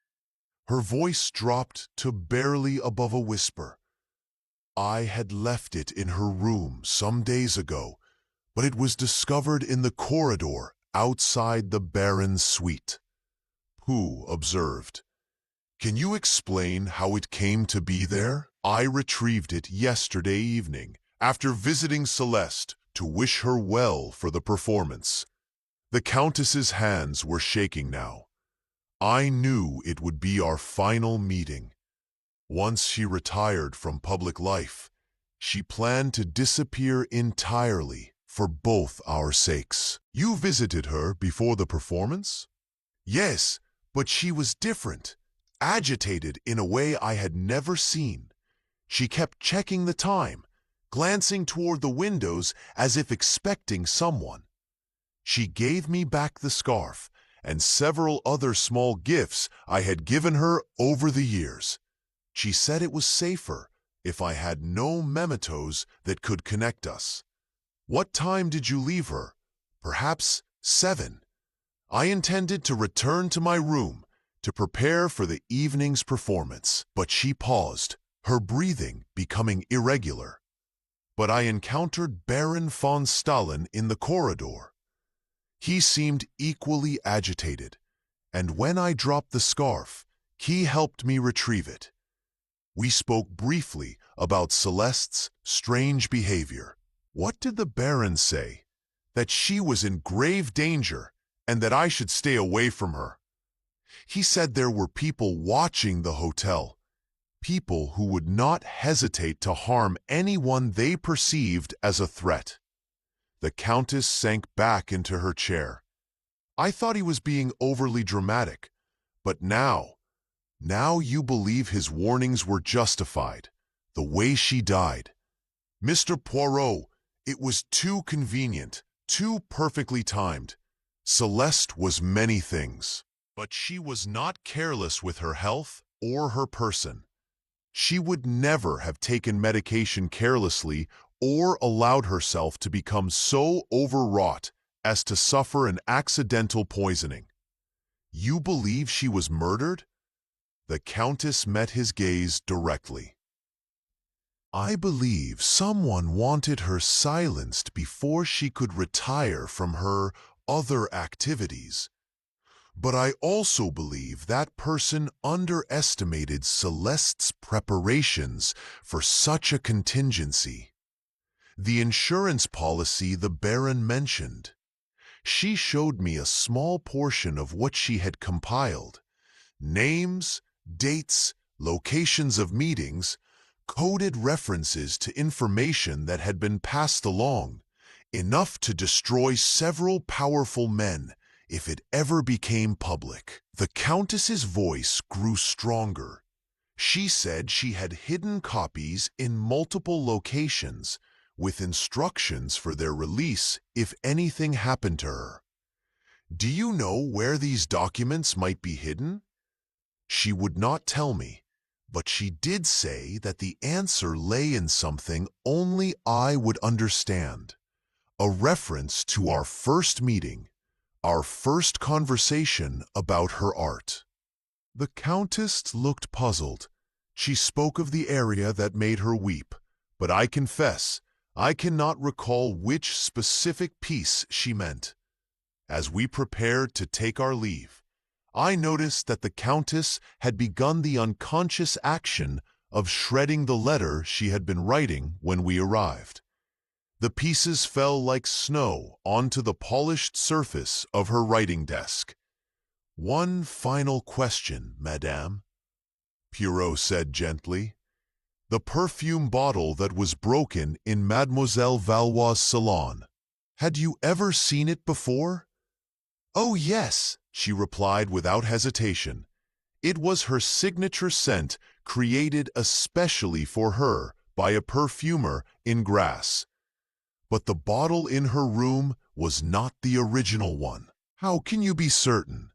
Her voice dropped to barely above a whisper. "I had left it in her room some days ago, but it was discovered in the corridor outside the Baron's suite." Pooh observed, "Can you explain how it came to be there?" "I retrieved it yesterday evening, after visiting Celeste to wish her well for the performance." The Countess's hands were shaking now. "I knew it would be our final meeting. Once she retired from public life, she planned to disappear entirely for both our sakes." "You visited her before the performance?" "Yes, but she was different, agitated in a way I had never seen. She kept checking the time, glancing toward the windows as if expecting someone. She gave me back the scarf and several other small gifts I had given her over the years. She said it was safer if I had no mementos that could connect us." "What time did you leave her?" "Perhaps 7. I intended to return to my room to prepare for the evening's performance." But she paused, her breathing becoming irregular. "But I encountered Baron von Stalin in the corridor. He seemed equally agitated, and when I dropped the scarf, He helped me retrieve it. We spoke briefly about Celeste's strange behavior. What did the Baron say? That she was in grave danger and that I should stay away from her. He said there were people watching the hotel, people who would not hesitate to harm anyone they perceived as a threat. The Countess sank back into her chair. I thought he was being overly dramatic, but now you believe his warnings were justified, the way she died. Mr. Poirot, it was too convenient, too perfectly timed. Celeste was many things, but she was not careless with her health or her person. She would never have taken medication carelessly or allowed herself to become so overwrought as to suffer an accidental poisoning. You believe she was murdered? The Countess met his gaze directly. I believe someone wanted her silenced before she could retire from her other activities. But I also believe that person underestimated Celeste's preparations for such a contingency. The insurance policy the Baron mentioned. She showed me a small portion of what she had compiled. Names, dates, locations of meetings, coded references to information that had been passed along, enough to destroy several powerful men if it ever became public. The Countess's voice grew stronger. She said she had hidden copies in multiple locations, with instructions for their release if anything happened to her. Do you know where these documents might be hidden? She would not tell me, but she did say that the answer lay in something only I would understand. A reference to our first meeting, our first conversation about her art. The Countess looked puzzled. She spoke of the area that made her weep, but I confess, I cannot recall which specific piece she meant. As we prepared to take our leave, I noticed that the Countess had begun the unconscious action of shredding the letter she had been writing when we arrived. The pieces fell like snow onto the polished surface of her writing desk. One final question, Madame, Poirot said gently. The perfume bottle that was broken in Mademoiselle Valois' salon. Had you ever seen it before? Oh, yes, she replied without hesitation. It was her signature scent created especially for her by a perfumer in Grasse. But the bottle in her room was not the original one. How can you be certain?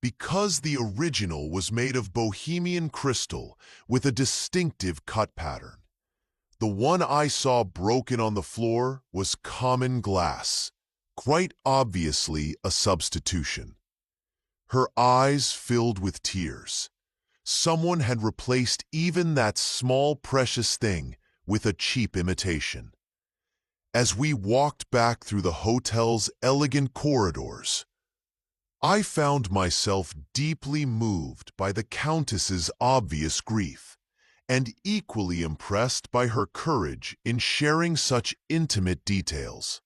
Because the original was made of Bohemian crystal with a distinctive cut pattern. The one I saw broken on the floor was common glass, quite obviously a substitution. Her eyes filled with tears. Someone had replaced even that small precious thing with a cheap imitation. As we walked back through the hotel's elegant corridors, I found myself deeply moved by the Countess's obvious grief, and equally impressed by her courage in sharing such intimate details.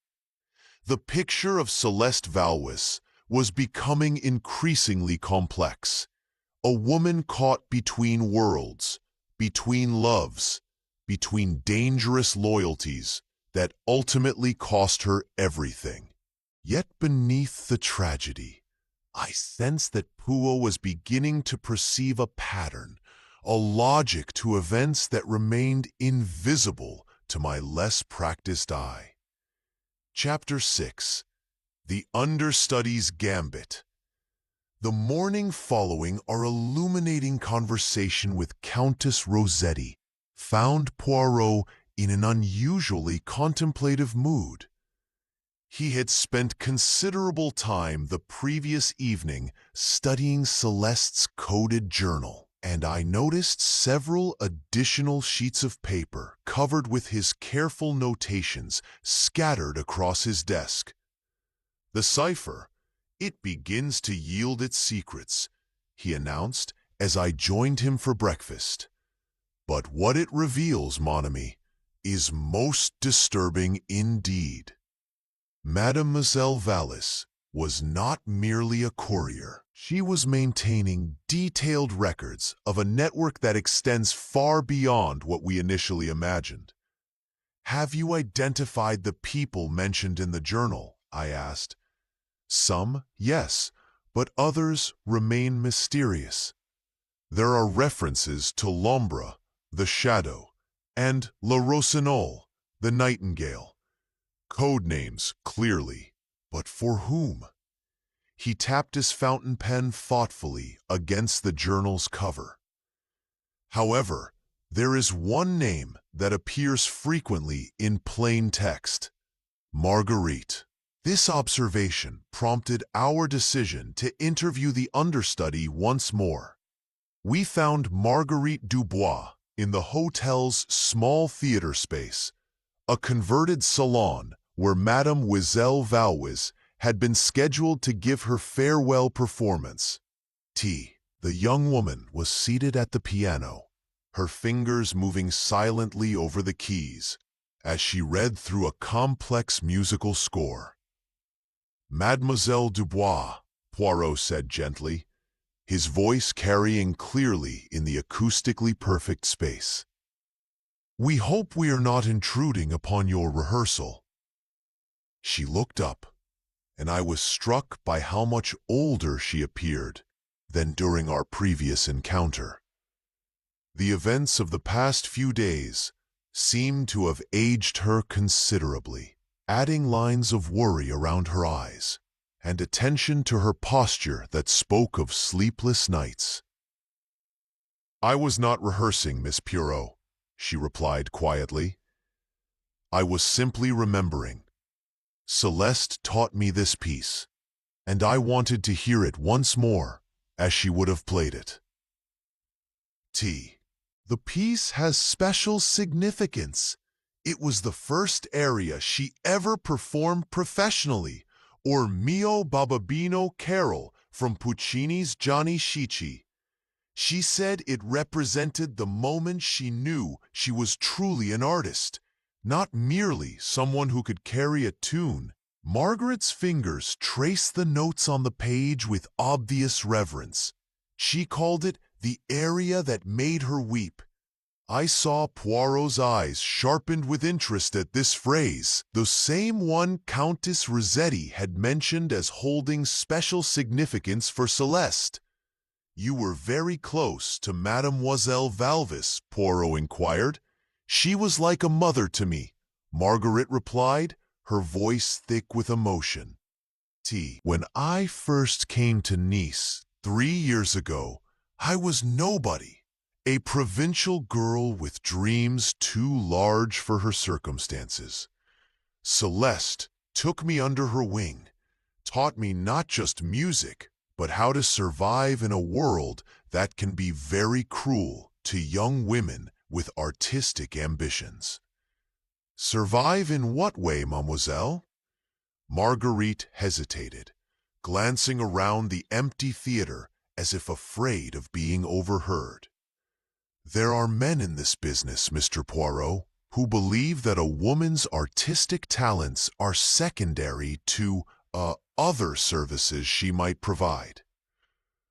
The picture of Celeste Valois was becoming increasingly complex. A woman caught between worlds, between loves, between dangerous loyalties that ultimately cost her everything. Yet beneath the tragedy, I sensed that Poirot was beginning to perceive a pattern, a logic to events that remained invisible to my less practiced eye. Chapter 6. The Understudy's Gambit. The morning following our illuminating conversation with Countess Rossetti found Poirot in an unusually contemplative mood. He had spent considerable time the previous evening studying Celeste's coded journal, and I noticed several additional sheets of paper covered with his careful notations scattered across his desk. The cipher, it begins to yield its secrets, he announced as I joined him for breakfast. But what it reveals, mon ami, is most disturbing indeed. Mademoiselle Vallis was not merely a courier. She was maintaining detailed records of a network that extends far beyond what we initially imagined. "Have you identified the people mentioned in the journal?" I asked. "Some, yes, but others remain mysterious. There are references to l'ombre, the shadow, and Le Rossignol, the nightingale. Code names, clearly, but for whom?" He tapped his fountain pen thoughtfully against the journal's cover. "However, there is one name that appears frequently in plain text: Marguerite." This observation prompted our decision to interview the understudy once more. We found Marguerite Dubois in the hotel's small theater space, a converted salon where Mademoiselle Vallis had been scheduled to give her farewell performance. The young woman was seated at the piano, her fingers moving silently over the keys as she read through a complex musical score. "Mademoiselle Dubois," Poirot said gently, his voice carrying clearly in the acoustically perfect space. "We hope we are not intruding upon your rehearsal." She looked up, and I was struck by how much older she appeared than during our previous encounter. The events of the past few days seemed to have aged her considerably, adding lines of worry around her eyes and attention to her posture that spoke of sleepless nights. "I was not rehearsing, Miss Poirot," she replied quietly. "I was simply remembering. Celeste taught me this piece, and I wanted to hear it once more as she would have played it." The piece has special significance. It was the first aria she ever performed professionally, or Mio Bababino Carol from Puccini's Gianni Schicchi. She said it represented the moment she knew she was truly an artist, not merely someone who could carry a tune. Margaret's fingers traced the notes on the page with obvious reverence. She called it the aria that made her weep. I saw Poirot's eyes sharpened with interest at this phrase, the same one Countess Rossetti had mentioned as holding special significance for Celeste. "You were very close to Mademoiselle Valvis?" Poirot inquired. "She was like a mother to me," Margaret replied, her voice thick with emotion. When I first came to Nice 3 years ago, I was nobody, a provincial girl with dreams too large for her circumstances. Celeste took me under her wing, taught me not just music, but how to survive in a world that can be very cruel to young women with artistic ambitions." "Survive in what way, mademoiselle?" Marguerite hesitated, glancing around the empty theater as if afraid of being overheard. "There are men in this business, Mr. Poirot, who believe that a woman's artistic talents are secondary to other services she might provide.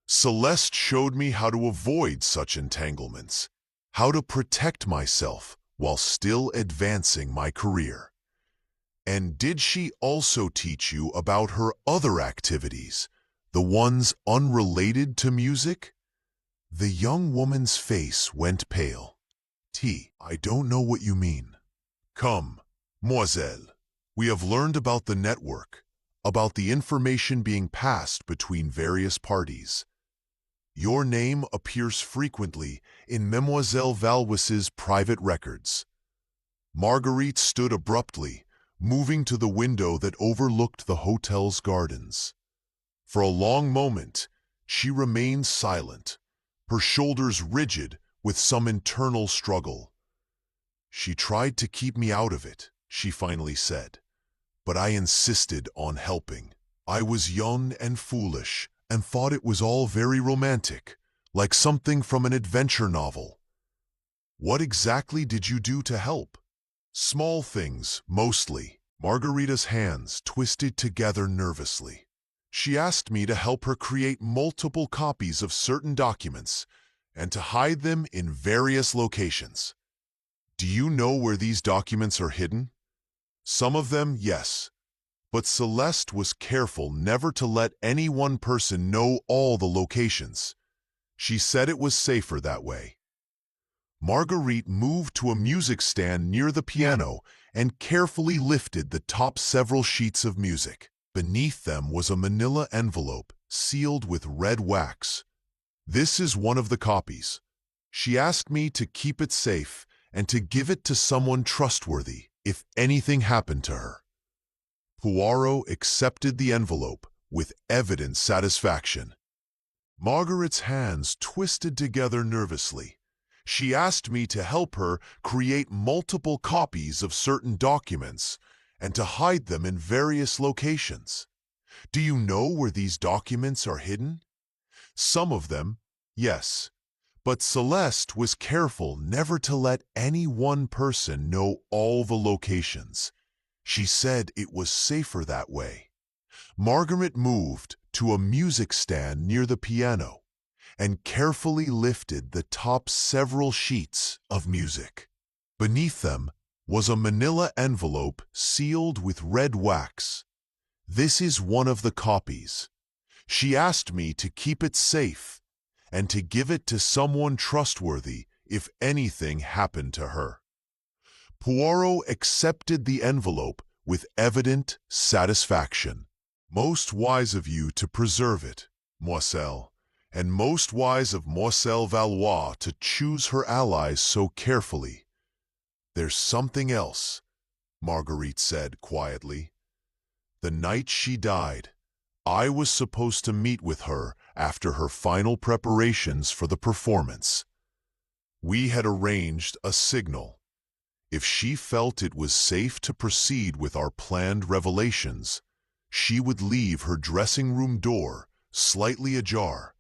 Celeste showed me how to avoid such entanglements, how to protect myself while still advancing my career." "And did she also teach you about her other activities, the ones unrelated to music?" The young woman's face went pale. "I don't know what you mean." "Come, Mademoiselle, we have learned about the network, about the information being passed between various parties. Your name appears frequently in Mademoiselle Valwis's private records." Marguerite stood abruptly, moving to the window that overlooked the hotel's gardens. For a long moment, she remained silent, her shoulders rigid with some internal struggle. "She tried to keep me out of it," she finally said, "but I insisted on helping. I was young and foolish and thought it was all very romantic, like something from an adventure novel. What exactly did you do to help? Small things, mostly. Margarita's hands twisted together nervously. She asked me to help her create multiple copies of certain documents and to hide them in various locations. Do you know where these documents are hidden? Some of them, yes. But Celeste was careful never to let any one person know all the locations. She said it was safer that way. Marguerite moved to a music stand near the piano and carefully lifted the top several sheets of music. Beneath them was a manila envelope sealed with red wax. This is one of the copies. She asked me to keep it safe and to give it to someone trustworthy if anything happened to her. Poirot accepted the envelope with evident satisfaction. Margaret's hands twisted together nervously. She asked me to help her create multiple copies of certain documents and to hide them in various locations. Do you know where these documents are hidden? Some of them, yes. But Celeste was careful never to let any one person know all the locations. She said it was safer that way. Margaret moved to a music stand near the piano and carefully lifted the top several sheets of music. Beneath them was a manila envelope sealed with red wax. This is one of the copies. She asked me to keep it safe and to give it to someone trustworthy if anything happened to her. Poirot accepted the envelope with evident satisfaction. Most wise of you to preserve it, Moiselle, and most wise of Moiselle Valois to choose her allies so carefully. There's something else, Marguerite said quietly. The night she died, I was supposed to meet with her after her final preparations for the performance. We had arranged a signal. If she felt it was safe to proceed with our planned revelations, she would leave her dressing room door slightly ajar.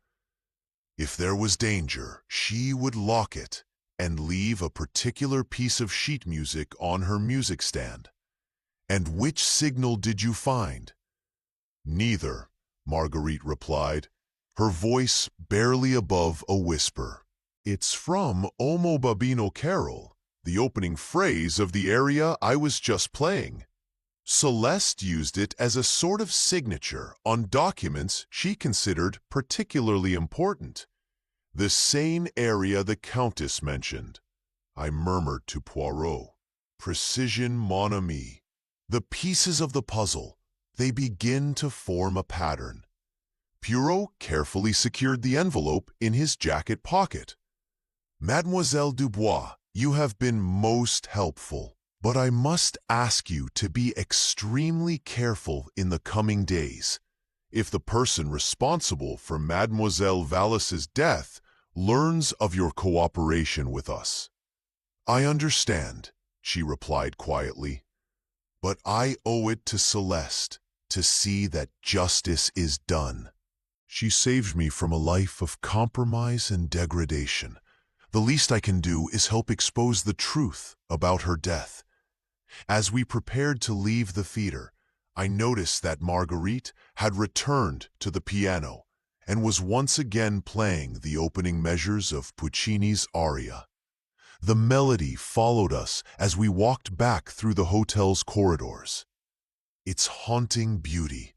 If there was danger, she would lock it and leave a particular piece of sheet music on her music stand. And which signal did you find? Neither, Marguerite replied, her voice barely above a whisper. It's from Omo Babino Carol, the opening phrase of the aria I was just playing. Celeste used it as a sort of signature on documents she considered particularly important. The same area the Countess mentioned. I murmured to Poirot. Precision, mon ami. The pieces of the puzzle, they begin to form a pattern. Poirot carefully secured the envelope in his jacket pocket. Mademoiselle Dubois, you have been most helpful. But I must ask you to be extremely careful in the coming days. If the person responsible for Mademoiselle Valis's death learns of your cooperation with us. I understand, she replied quietly, but I owe it to Celeste to see that justice is done. She saved me from a life of compromise and degradation. The least I can do is help expose the truth about her death. As we prepared to leave the theater, I noticed that Marguerite had returned to the piano and was once again playing the opening measures of Puccini's aria. The melody followed us as we walked back through the hotel's corridors. Its haunting beauty,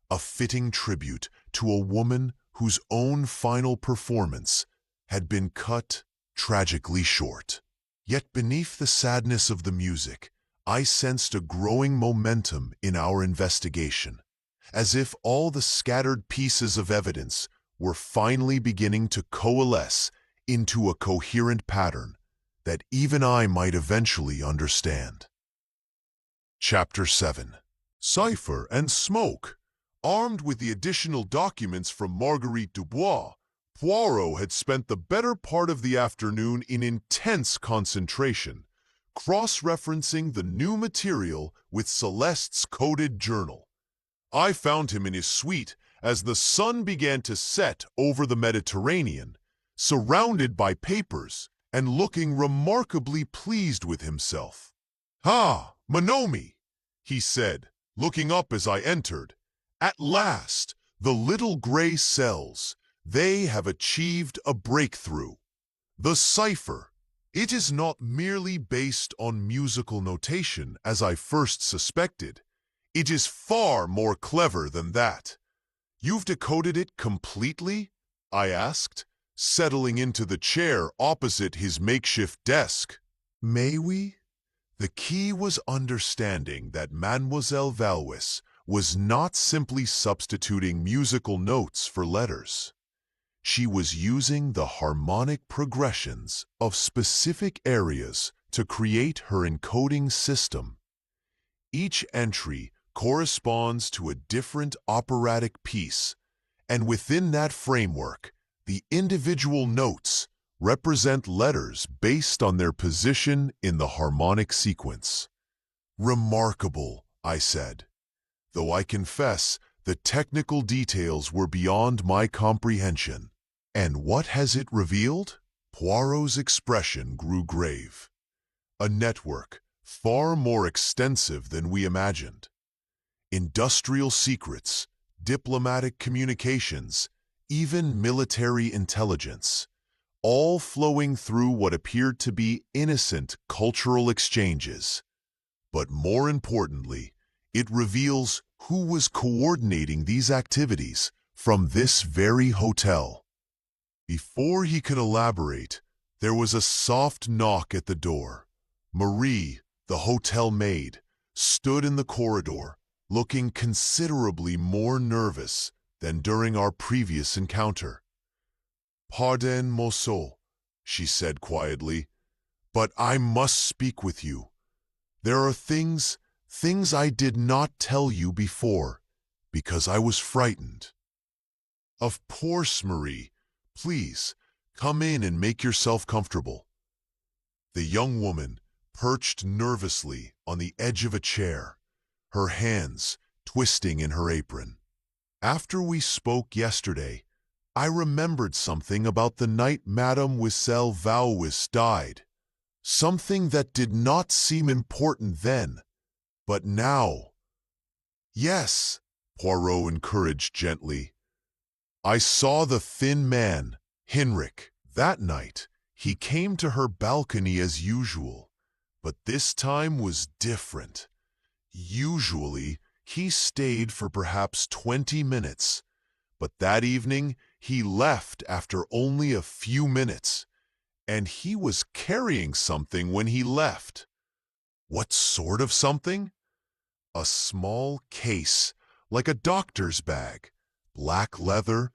a fitting tribute to a woman whose own final performance had been cut tragically short. Yet beneath the sadness of the music, I sensed a growing momentum in our investigation, as if all the scattered pieces of evidence were finally beginning to coalesce into a coherent pattern that even I might eventually understand. Chapter 7. Cipher and Smoke. Armed with the additional documents from Marguerite Dubois, Poirot had spent the better part of the afternoon in intense concentration, cross-referencing the new material with Celeste's coded journal. I found him in his suite as the sun began to set over the Mediterranean, surrounded by papers and looking remarkably pleased with himself. "Ah, Monomi," he said, looking up as I entered. "At last, the little gray cells, they have achieved a breakthrough. The cipher, it is not merely based on musical notation as I first suspected. It is far more clever than that." "You've decoded it completely?" I asked, settling into the chair opposite his makeshift desk. "May we?" The key was understanding that Mademoiselle Valwis was not simply substituting musical notes for letters. She was using the harmonic progressions of specific areas to create her encoding system. Each entry corresponds to a different operatic piece, and within that framework, the individual notes represent letters based on their position in the harmonic sequence. "Remarkable," I said, though I confess the technical details were beyond my comprehension. "And what has it revealed?" Poirot's expression grew grave. "A network far more extensive than we imagined. Industrial secrets, diplomatic communications, even military intelligence, all flowing through what appeared to be innocent cultural exchanges. But more importantly, it reveals who was coordinating these activities from this very hotel." Before he could elaborate, there was a soft knock at the door. Marie, the hotel maid, stood in the corridor, looking considerably more nervous than during our previous encounter. "Pardon, monsieur," she said quietly, "but I must speak with you. There are things I did not tell you before, because I was frightened." "Of course, Marie. Please, come in and make yourself comfortable." The young woman perched nervously on the edge of a chair, her hands twisting in her apron. "After we spoke yesterday, I remembered something about the night Mademoiselle Valwis died. Something that did not seem important then, but now—" "Yes," Poirot encouraged gently. "I saw the thin man, Henrik, that night. He came to her balcony as usual, but this time was different. Usually, he stayed for perhaps 20 minutes, but that evening he left after only a few minutes, and he was carrying something when he left." "What sort of something?" "A small case, like a doctor's bag, black leather,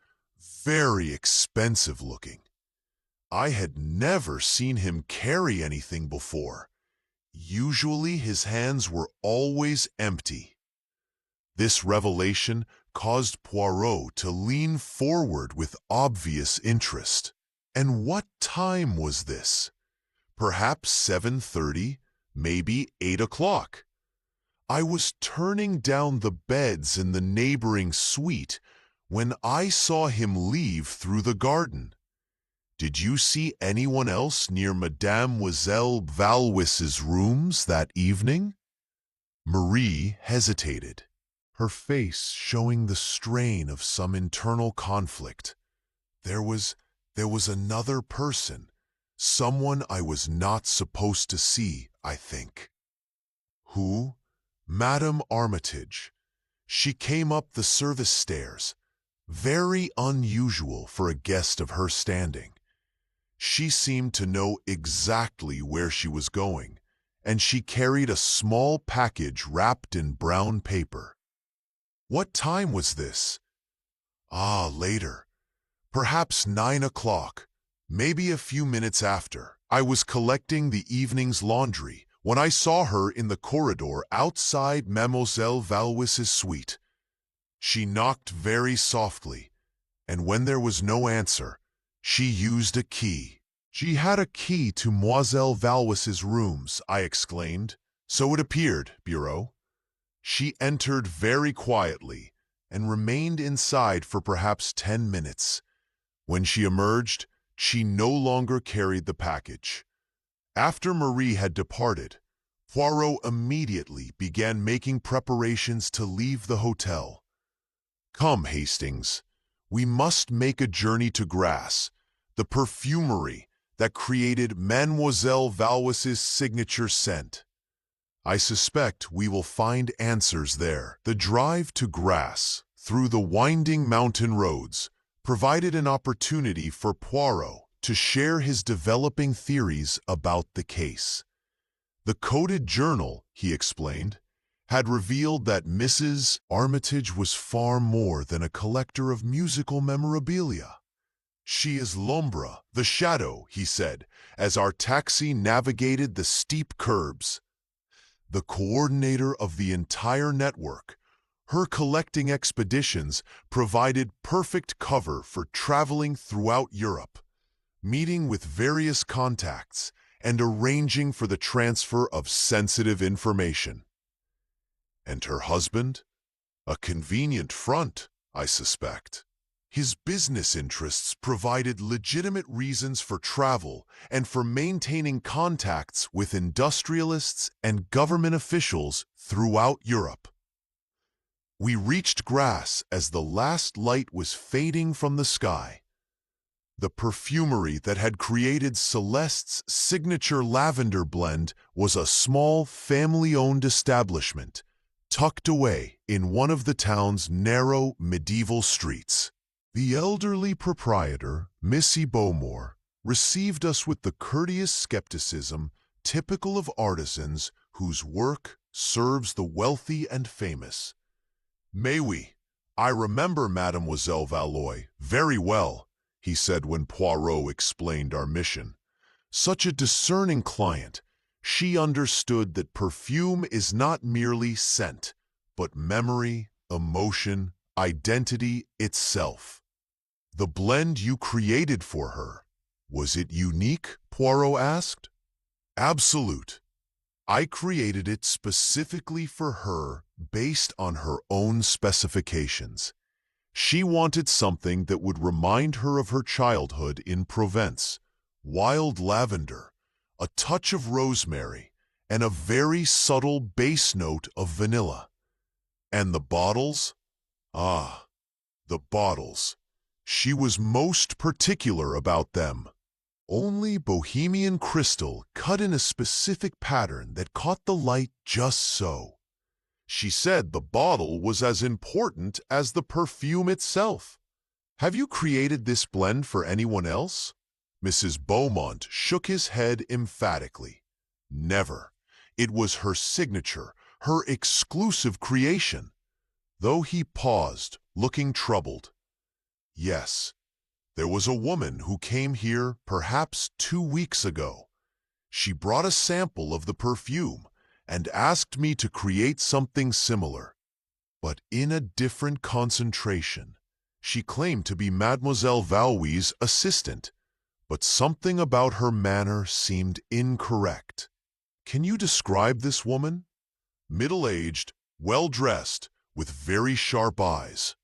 very expensive looking. I had never seen him carry anything before. Usually his hands were always empty." This revelation caused Poirot to lean forward with obvious interest. "And what time was this?" "Perhaps 7:30, maybe 8 o'clock. I was turning down the beds in the neighboring suite when I saw him leave through the garden." "Did you see anyone else near Mademoiselle Valwis's rooms that evening?" Marie hesitated, her face showing the strain of some internal conflict. There was another person, someone I was not supposed to see, I think." "Who?" "Madame Armitage. She came up the service stairs. Very unusual for a guest of her standing. She seemed to know exactly where she was going, and she carried a small package wrapped in brown paper." "What time was this?" "Ah, later. Perhaps 9 o'clock, maybe a few minutes after. I was collecting the evening's laundry when I saw her in the corridor outside Mademoiselle Valwis's suite. She knocked very softly, and when there was no answer, she used a key." "She had a key to Mademoiselle Valwis's rooms," I exclaimed. "So it appeared, Bureau." "She entered very quietly and remained inside for perhaps 10 minutes. When she emerged, she no longer carried the package. After Marie had departed, Poirot immediately began making preparations to leave the hotel. "Come, Hastings, we must make a journey to Grasse, the perfumery that created Mademoiselle Valois's signature scent. I suspect we will find answers there." The drive to Grasse, through the winding mountain roads, provided an opportunity for Poirot to share his developing theories about the case. The coded journal, he explained, had revealed that Mrs. Armitage was far more than a collector of musical memorabilia. "She is l'ombre, the shadow," he said, as our taxi navigated the steep curbs. The coordinator of the entire network, her collecting expeditions provided perfect cover for traveling throughout Europe, meeting with various contacts and arranging for the transfer of sensitive information. And her husband? A convenient front, I suspect. His business interests provided legitimate reasons for travel and for maintaining contacts with industrialists and government officials throughout Europe. We reached Grasse as the last light was fading from the sky. The perfumery that had created Celeste's signature lavender blend was a small, family-owned establishment, tucked away in one of the town's narrow medieval streets. The elderly proprietor, Missy Beaumore, received us with the courteous skepticism typical of artisans whose work serves the wealthy and famous. "Mais oui, I remember Mademoiselle Valois very well," he said when Poirot explained our mission. "Such a discerning client, she understood that perfume is not merely scent, but memory, emotion, identity itself." "The blend you created for her, was it unique?" Poirot asked. "Absolute. I created it specifically for her based on her own specifications. She wanted something that would remind her of her childhood in Provence, wild lavender, a touch of rosemary, and a very subtle base note of vanilla. And the bottles? Ah, the bottles. She was most particular about them. Only Bohemian crystal cut in a specific pattern that caught the light just so. She said the bottle was as important as the perfume itself. Have you created this blend for anyone else?" Mrs. Beaumont shook his head emphatically. "Never. It was her signature, her exclusive creation." Though he paused, looking troubled. "Yes, there was a woman who came here perhaps 2 weeks ago. She brought a sample of the perfume and asked me to create something similar, but in a different concentration. She claimed to be Mademoiselle Valois's assistant, but something about her manner seemed incorrect." "Can you describe this woman?" "Middle-aged, well-dressed, with very sharp eyes.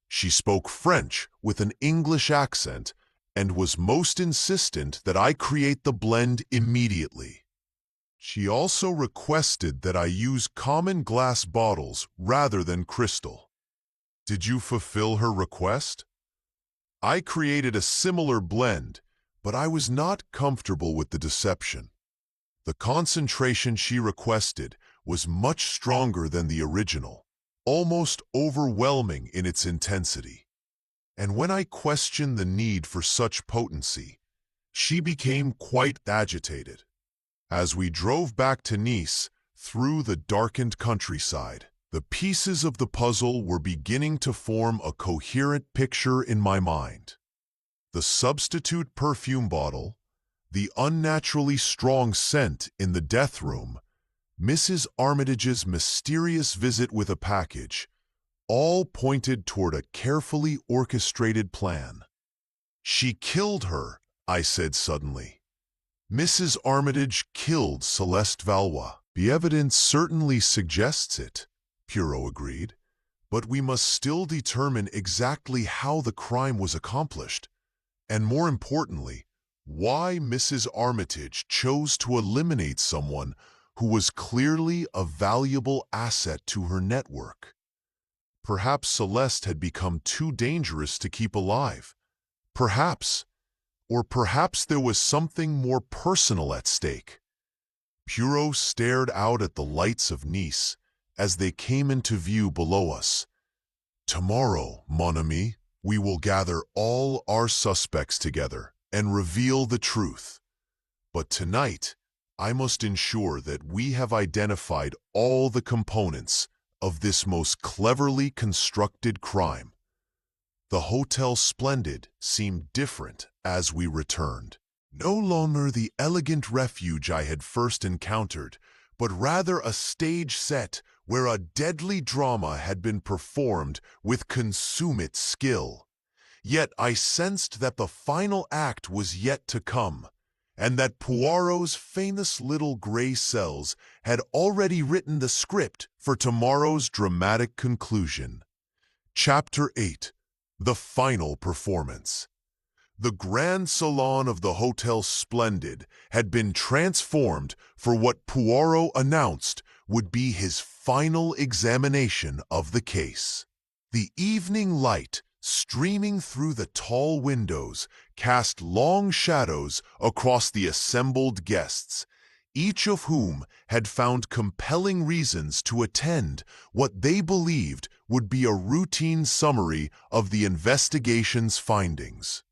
She spoke French with an English accent and was most insistent that I create the blend immediately. She also requested that I use common glass bottles rather than crystal." "Did you fulfill her request?" "I created a similar blend, but I was not comfortable with the deception. The concentration she requested was much stronger than the original, almost overwhelming in its intensity. And when I questioned the need for such potency, she became quite agitated." As we drove back to Nice through the darkened countryside, the pieces of the puzzle were beginning to form a coherent picture in my mind. The substitute perfume bottle, the unnaturally strong scent in the death room, Mrs. Armitage's mysterious visit with a package, all pointed toward a carefully orchestrated plan. "She killed her," I said suddenly. "Mrs. Armitage killed Celeste Valois." "The evidence certainly suggests it," Poirot agreed, "but we must still determine exactly how the crime was accomplished, and more importantly, Why Mrs. Armitage chose to eliminate someone who was clearly a valuable asset to her network. Perhaps Celeste had become too dangerous to keep alive. Perhaps, or perhaps there was something more personal at stake. Poirot stared out at the lights of Nice as they came into view below us. Tomorrow, mon ami, we will gather all our suspects together and reveal the truth. But tonight, I must ensure that we have identified all the components of this most cleverly constructed crime. The Hotel Splendid seemed different as we returned. No longer the elegant refuge I had first encountered, but rather a stage set where a deadly drama had been performed with consummate skill. Yet I sensed that the final act was yet to come, and that Poirot's famous little gray cells had already written the script for tomorrow's dramatic conclusion. Chapter 8. The Final Performance. The Grand Salon of the Hotel Splendid had been transformed for what Poirot announced would be his final examination of the case. The evening light, streaming through the tall windows, cast long shadows across the assembled guests, each of whom had found compelling reasons to attend what they believed would be a routine summary of the investigation's findings.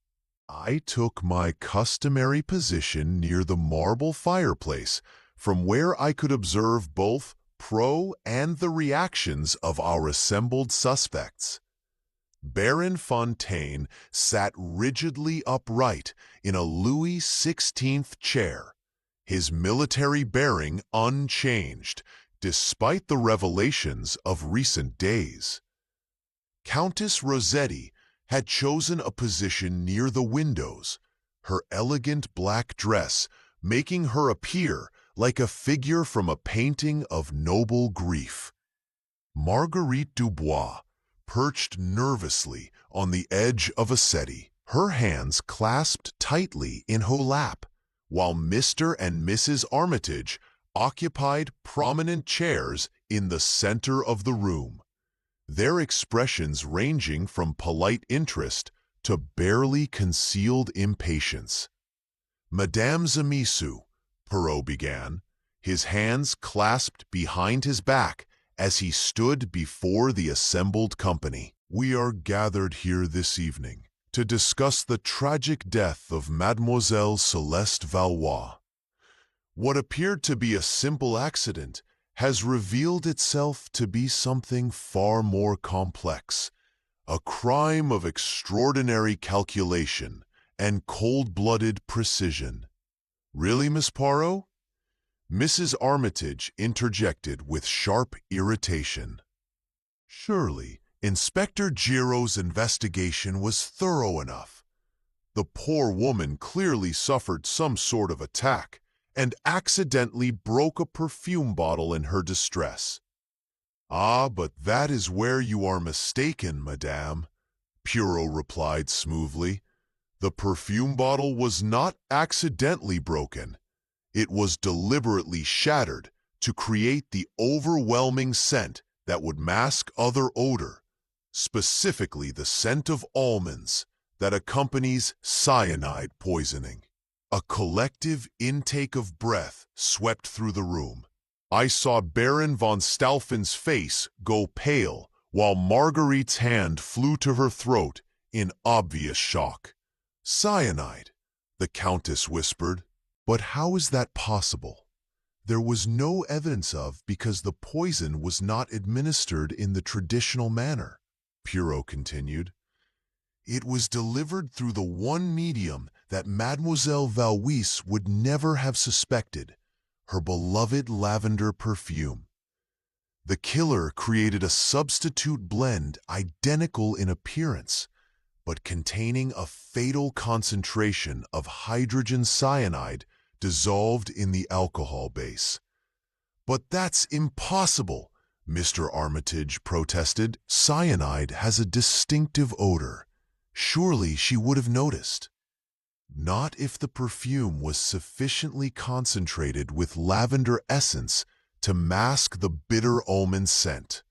I took my customary position near the marble fireplace, from where I could observe both pro and the reactions of our assembled suspects. Baron Fontaine sat rigidly upright in a Louis XVI chair, his military bearing unchanged, despite the revelations of recent days. Countess Rossetti had chosen a position near the windows, her elegant black dress making her appear like a figure from a painting of noble grief. Marguerite Dubois perched nervously on the edge of a settee, her hands clasped tightly in her lap, while Mr. and Mrs. Armitage occupied prominent chairs in the center of the room, their expressions ranging from polite interest to barely concealed impatience. Madame Zamisu, Poirot began, his hands clasped behind his back as he stood before the assembled company. We are gathered here this evening to discuss the tragic death of Mademoiselle Celeste Valois. What appeared to be a simple accident has revealed itself to be something far more complex, a crime of extraordinary calculation and cold-blooded precision. Really, Miss Poirot? Mrs. Armitage interjected with sharp irritation. Surely, Inspector Giro's investigation was thorough enough. The poor woman clearly suffered some sort of attack and accidentally broke a perfume bottle in her distress. Ah, but that is where you are mistaken, madame, Poirot replied smoothly. The perfume bottle was not accidentally broken. It was deliberately shattered to create the overwhelming scent that would mask other odor, specifically the scent of almonds that accompanies cyanide poisoning. A collective intake of breath swept through the room. I saw Baron von Stauffen's face go pale while Marguerite's hand flew to her throat in obvious shock. Cyanide, the Countess whispered. But how is that possible? There was no evidence of because the poison was not administered in the traditional manner, Poirot continued. It was delivered through the one medium that Mademoiselle Valois would never have suspected, her beloved lavender perfume. The killer created a substitute blend identical in appearance, but containing a fatal concentration of hydrogen cyanide dissolved in the alcohol base. But that's impossible, Mr. Armitage protested. Cyanide has a distinctive odor. Surely she would have noticed. Not if the perfume was sufficiently concentrated with lavender essence to mask the bitter almond scent.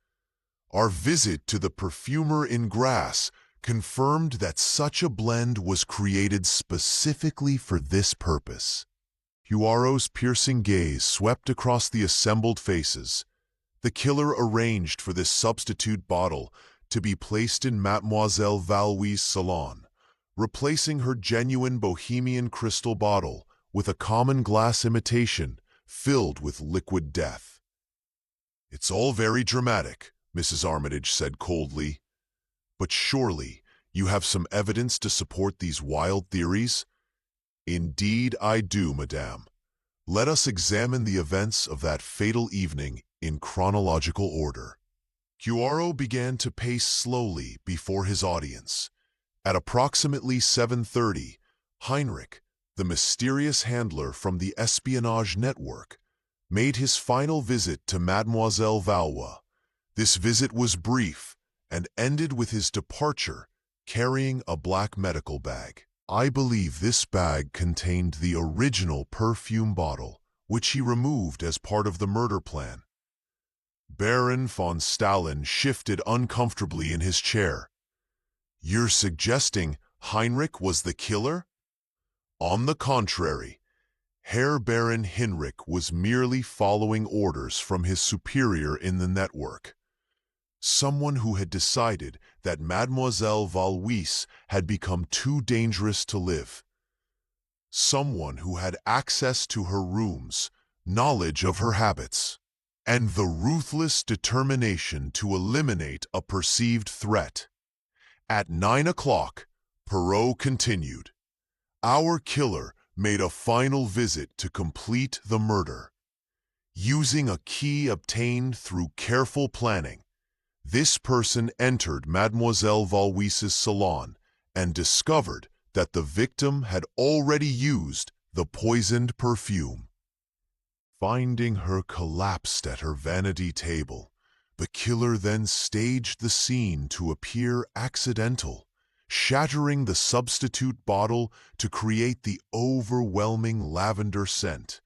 Our visit to the perfumer in Grasse confirmed that such a blend was created specifically for this purpose. Poirot's piercing gaze swept across the assembled faces. The killer arranged for this substitute bottle to be placed in Mademoiselle Valois's salon, replacing her genuine Bohemian crystal bottle with a common glass imitation filled with liquid death. "It's all very dramatic," Mrs. Armitage said coldly. "But surely you have some evidence to support these wild theories?" "Indeed I do, madame. Let us examine the events of that fatal evening in chronological order." Poirot began to pace slowly before his audience. At approximately 7:30, Heinrich, the mysterious handler from the espionage network, made his final visit to Mademoiselle Valois. This visit was brief and ended with his departure, carrying a black medical bag. I believe this bag contained the original perfume bottle, which he removed as part of the murder plan. Baron von Stalin shifted uncomfortably in his chair. "You're suggesting Heinrich was the killer?" "On the contrary, Herr Baron Heinrich was merely following orders from his superior in the network. Someone who had decided that Mademoiselle Valois had become too dangerous to live. Someone who had access to her rooms, knowledge of her habits, and the ruthless determination to eliminate a perceived threat. At 9 o'clock, Poirot continued. Our killer made a final visit to complete the murder. Using a key obtained through careful planning, this person entered Mademoiselle Valois's salon and discovered that the victim had already used the poisoned perfume. Finding her collapsed at her vanity table, the killer then staged the scene to appear accidental, shattering the substitute bottle to create the overwhelming lavender scent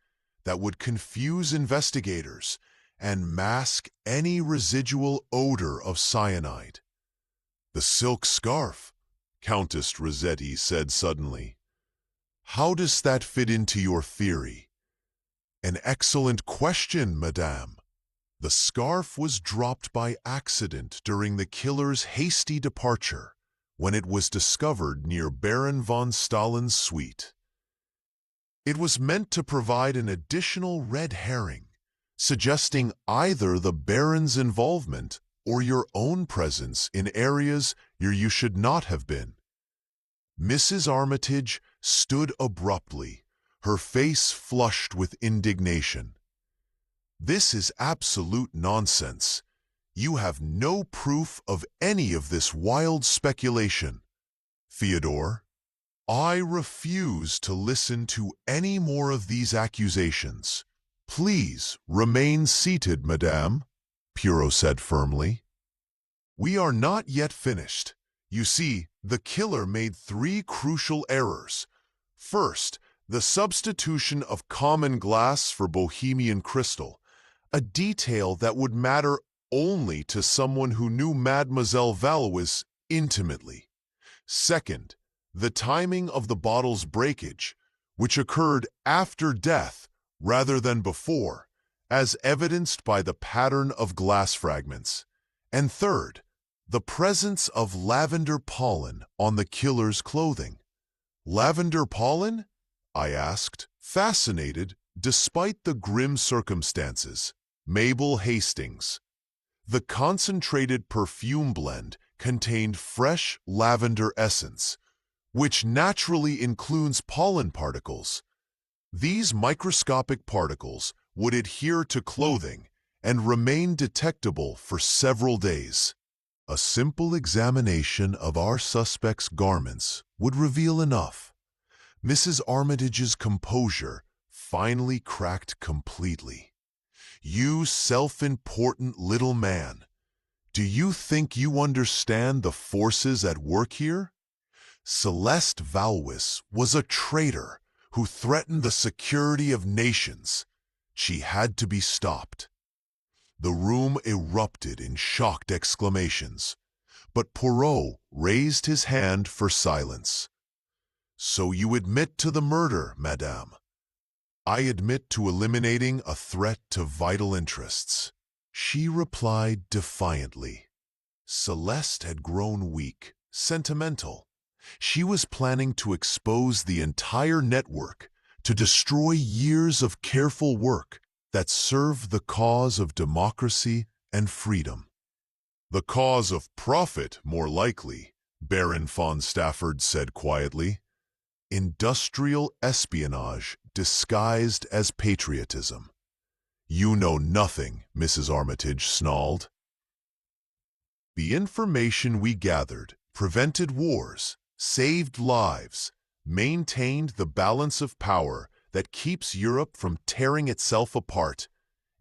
that would confuse investigators and mask any residual odor of cyanide. "The silk scarf," Countess Rossetti said suddenly. "How does that fit into your theory?" "An excellent question, madame. The scarf was dropped by accident during the killer's hasty departure when it was discovered near Baron von Stalin's suite. It was meant to provide an additional red herring, suggesting either the Baron's involvement or your own presence in areas you should not have been." Mrs. Armitage stood abruptly, her face flushed with indignation. "This is absolute nonsense. You have no proof of any of this wild speculation." "Theodore, I refuse to listen to any more of these accusations. Please remain seated, madame," Poirot said firmly. "We are not yet finished. You see, the killer made 3 crucial errors. First, the substitution of common glass for Bohemian crystal, a detail that would matter only to someone who knew Mademoiselle Valois intimately. Second, the timing of the bottle's breakage, which occurred after death rather than before, as evidenced by the pattern of glass fragments. And third, the presence of lavender pollen on the killer's clothing. "Lavender pollen?" I asked, fascinated despite the grim circumstances. Mabel Hastings. The concentrated perfume blend contained fresh lavender essence, which naturally includes pollen particles. These microscopic particles would adhere to clothing and remain detectable for several days. A simple examination of our suspect's garments would reveal enough. Mrs. Armitage's composure finally cracked completely. "You self-important little man, do you think you understand the forces at work here? Celeste Valwis was a traitor who threatened the security of nations. She had to be stopped. The room erupted in shocked exclamations, but Poirot raised his hand for silence. "So you admit to the murder, madame?" "I admit to eliminating a threat to vital interests," she replied defiantly. Celeste had grown weak, sentimental. She was planning to expose the entire network, to destroy years of careful work that served the cause of democracy and freedom. "The cause of profit, more likely," Baron von Stafford said quietly. "Industrial espionage disguised as patriotism." "You know nothing," Mrs. Armitage snarled. "The information we gathered prevented wars, saved lives, maintained the balance of power that keeps Europe from tearing itself apart,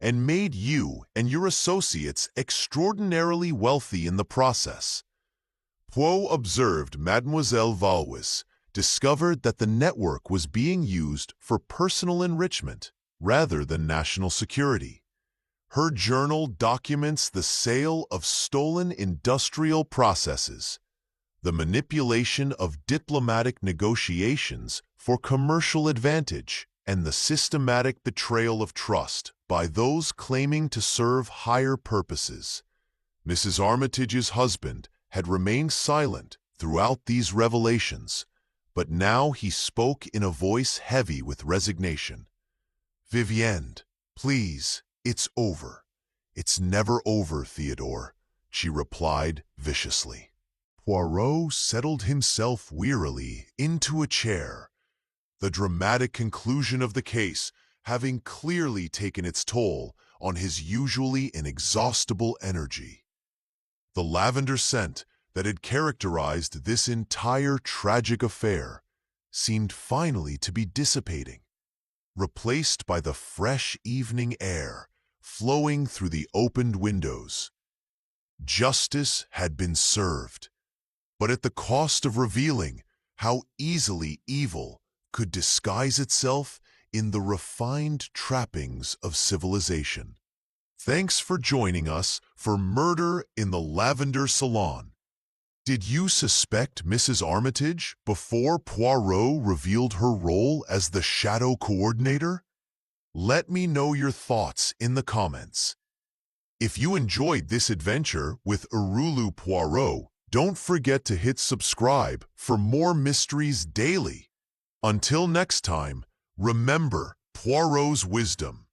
and made you and your associates extraordinarily wealthy in the process." Poirot observed Mademoiselle Valwis discovered that the network was being used for personal enrichment rather than national security. Her journal documents the sale of stolen industrial processes, the manipulation of diplomatic negotiations for commercial advantage, and the systematic betrayal of trust by those claiming to serve higher purposes. Mrs. Armitage's husband had remained silent throughout these revelations, but now he spoke in a voice heavy with resignation. "Vivienne, please, it's over." "It's never over, Theodore," she replied viciously. Poirot settled himself wearily into a chair, the dramatic conclusion of the case having clearly taken its toll on his usually inexhaustible energy. The lavender scent that had characterized this entire tragic affair seemed finally to be dissipating, replaced by the fresh evening air flowing through the opened windows. Justice had been served, but at the cost of revealing how easily evil could disguise itself in the refined trappings of civilization. Thanks for joining us for Murder in the Lavender Salon. Did you suspect Mrs. Armitage before Poirot revealed her role as the shadow coordinator? Let me know your thoughts in the comments. If you enjoyed this adventure with Hercule Poirot, don't forget to hit subscribe for more mysteries daily. Until next time, remember Poirot's wisdom.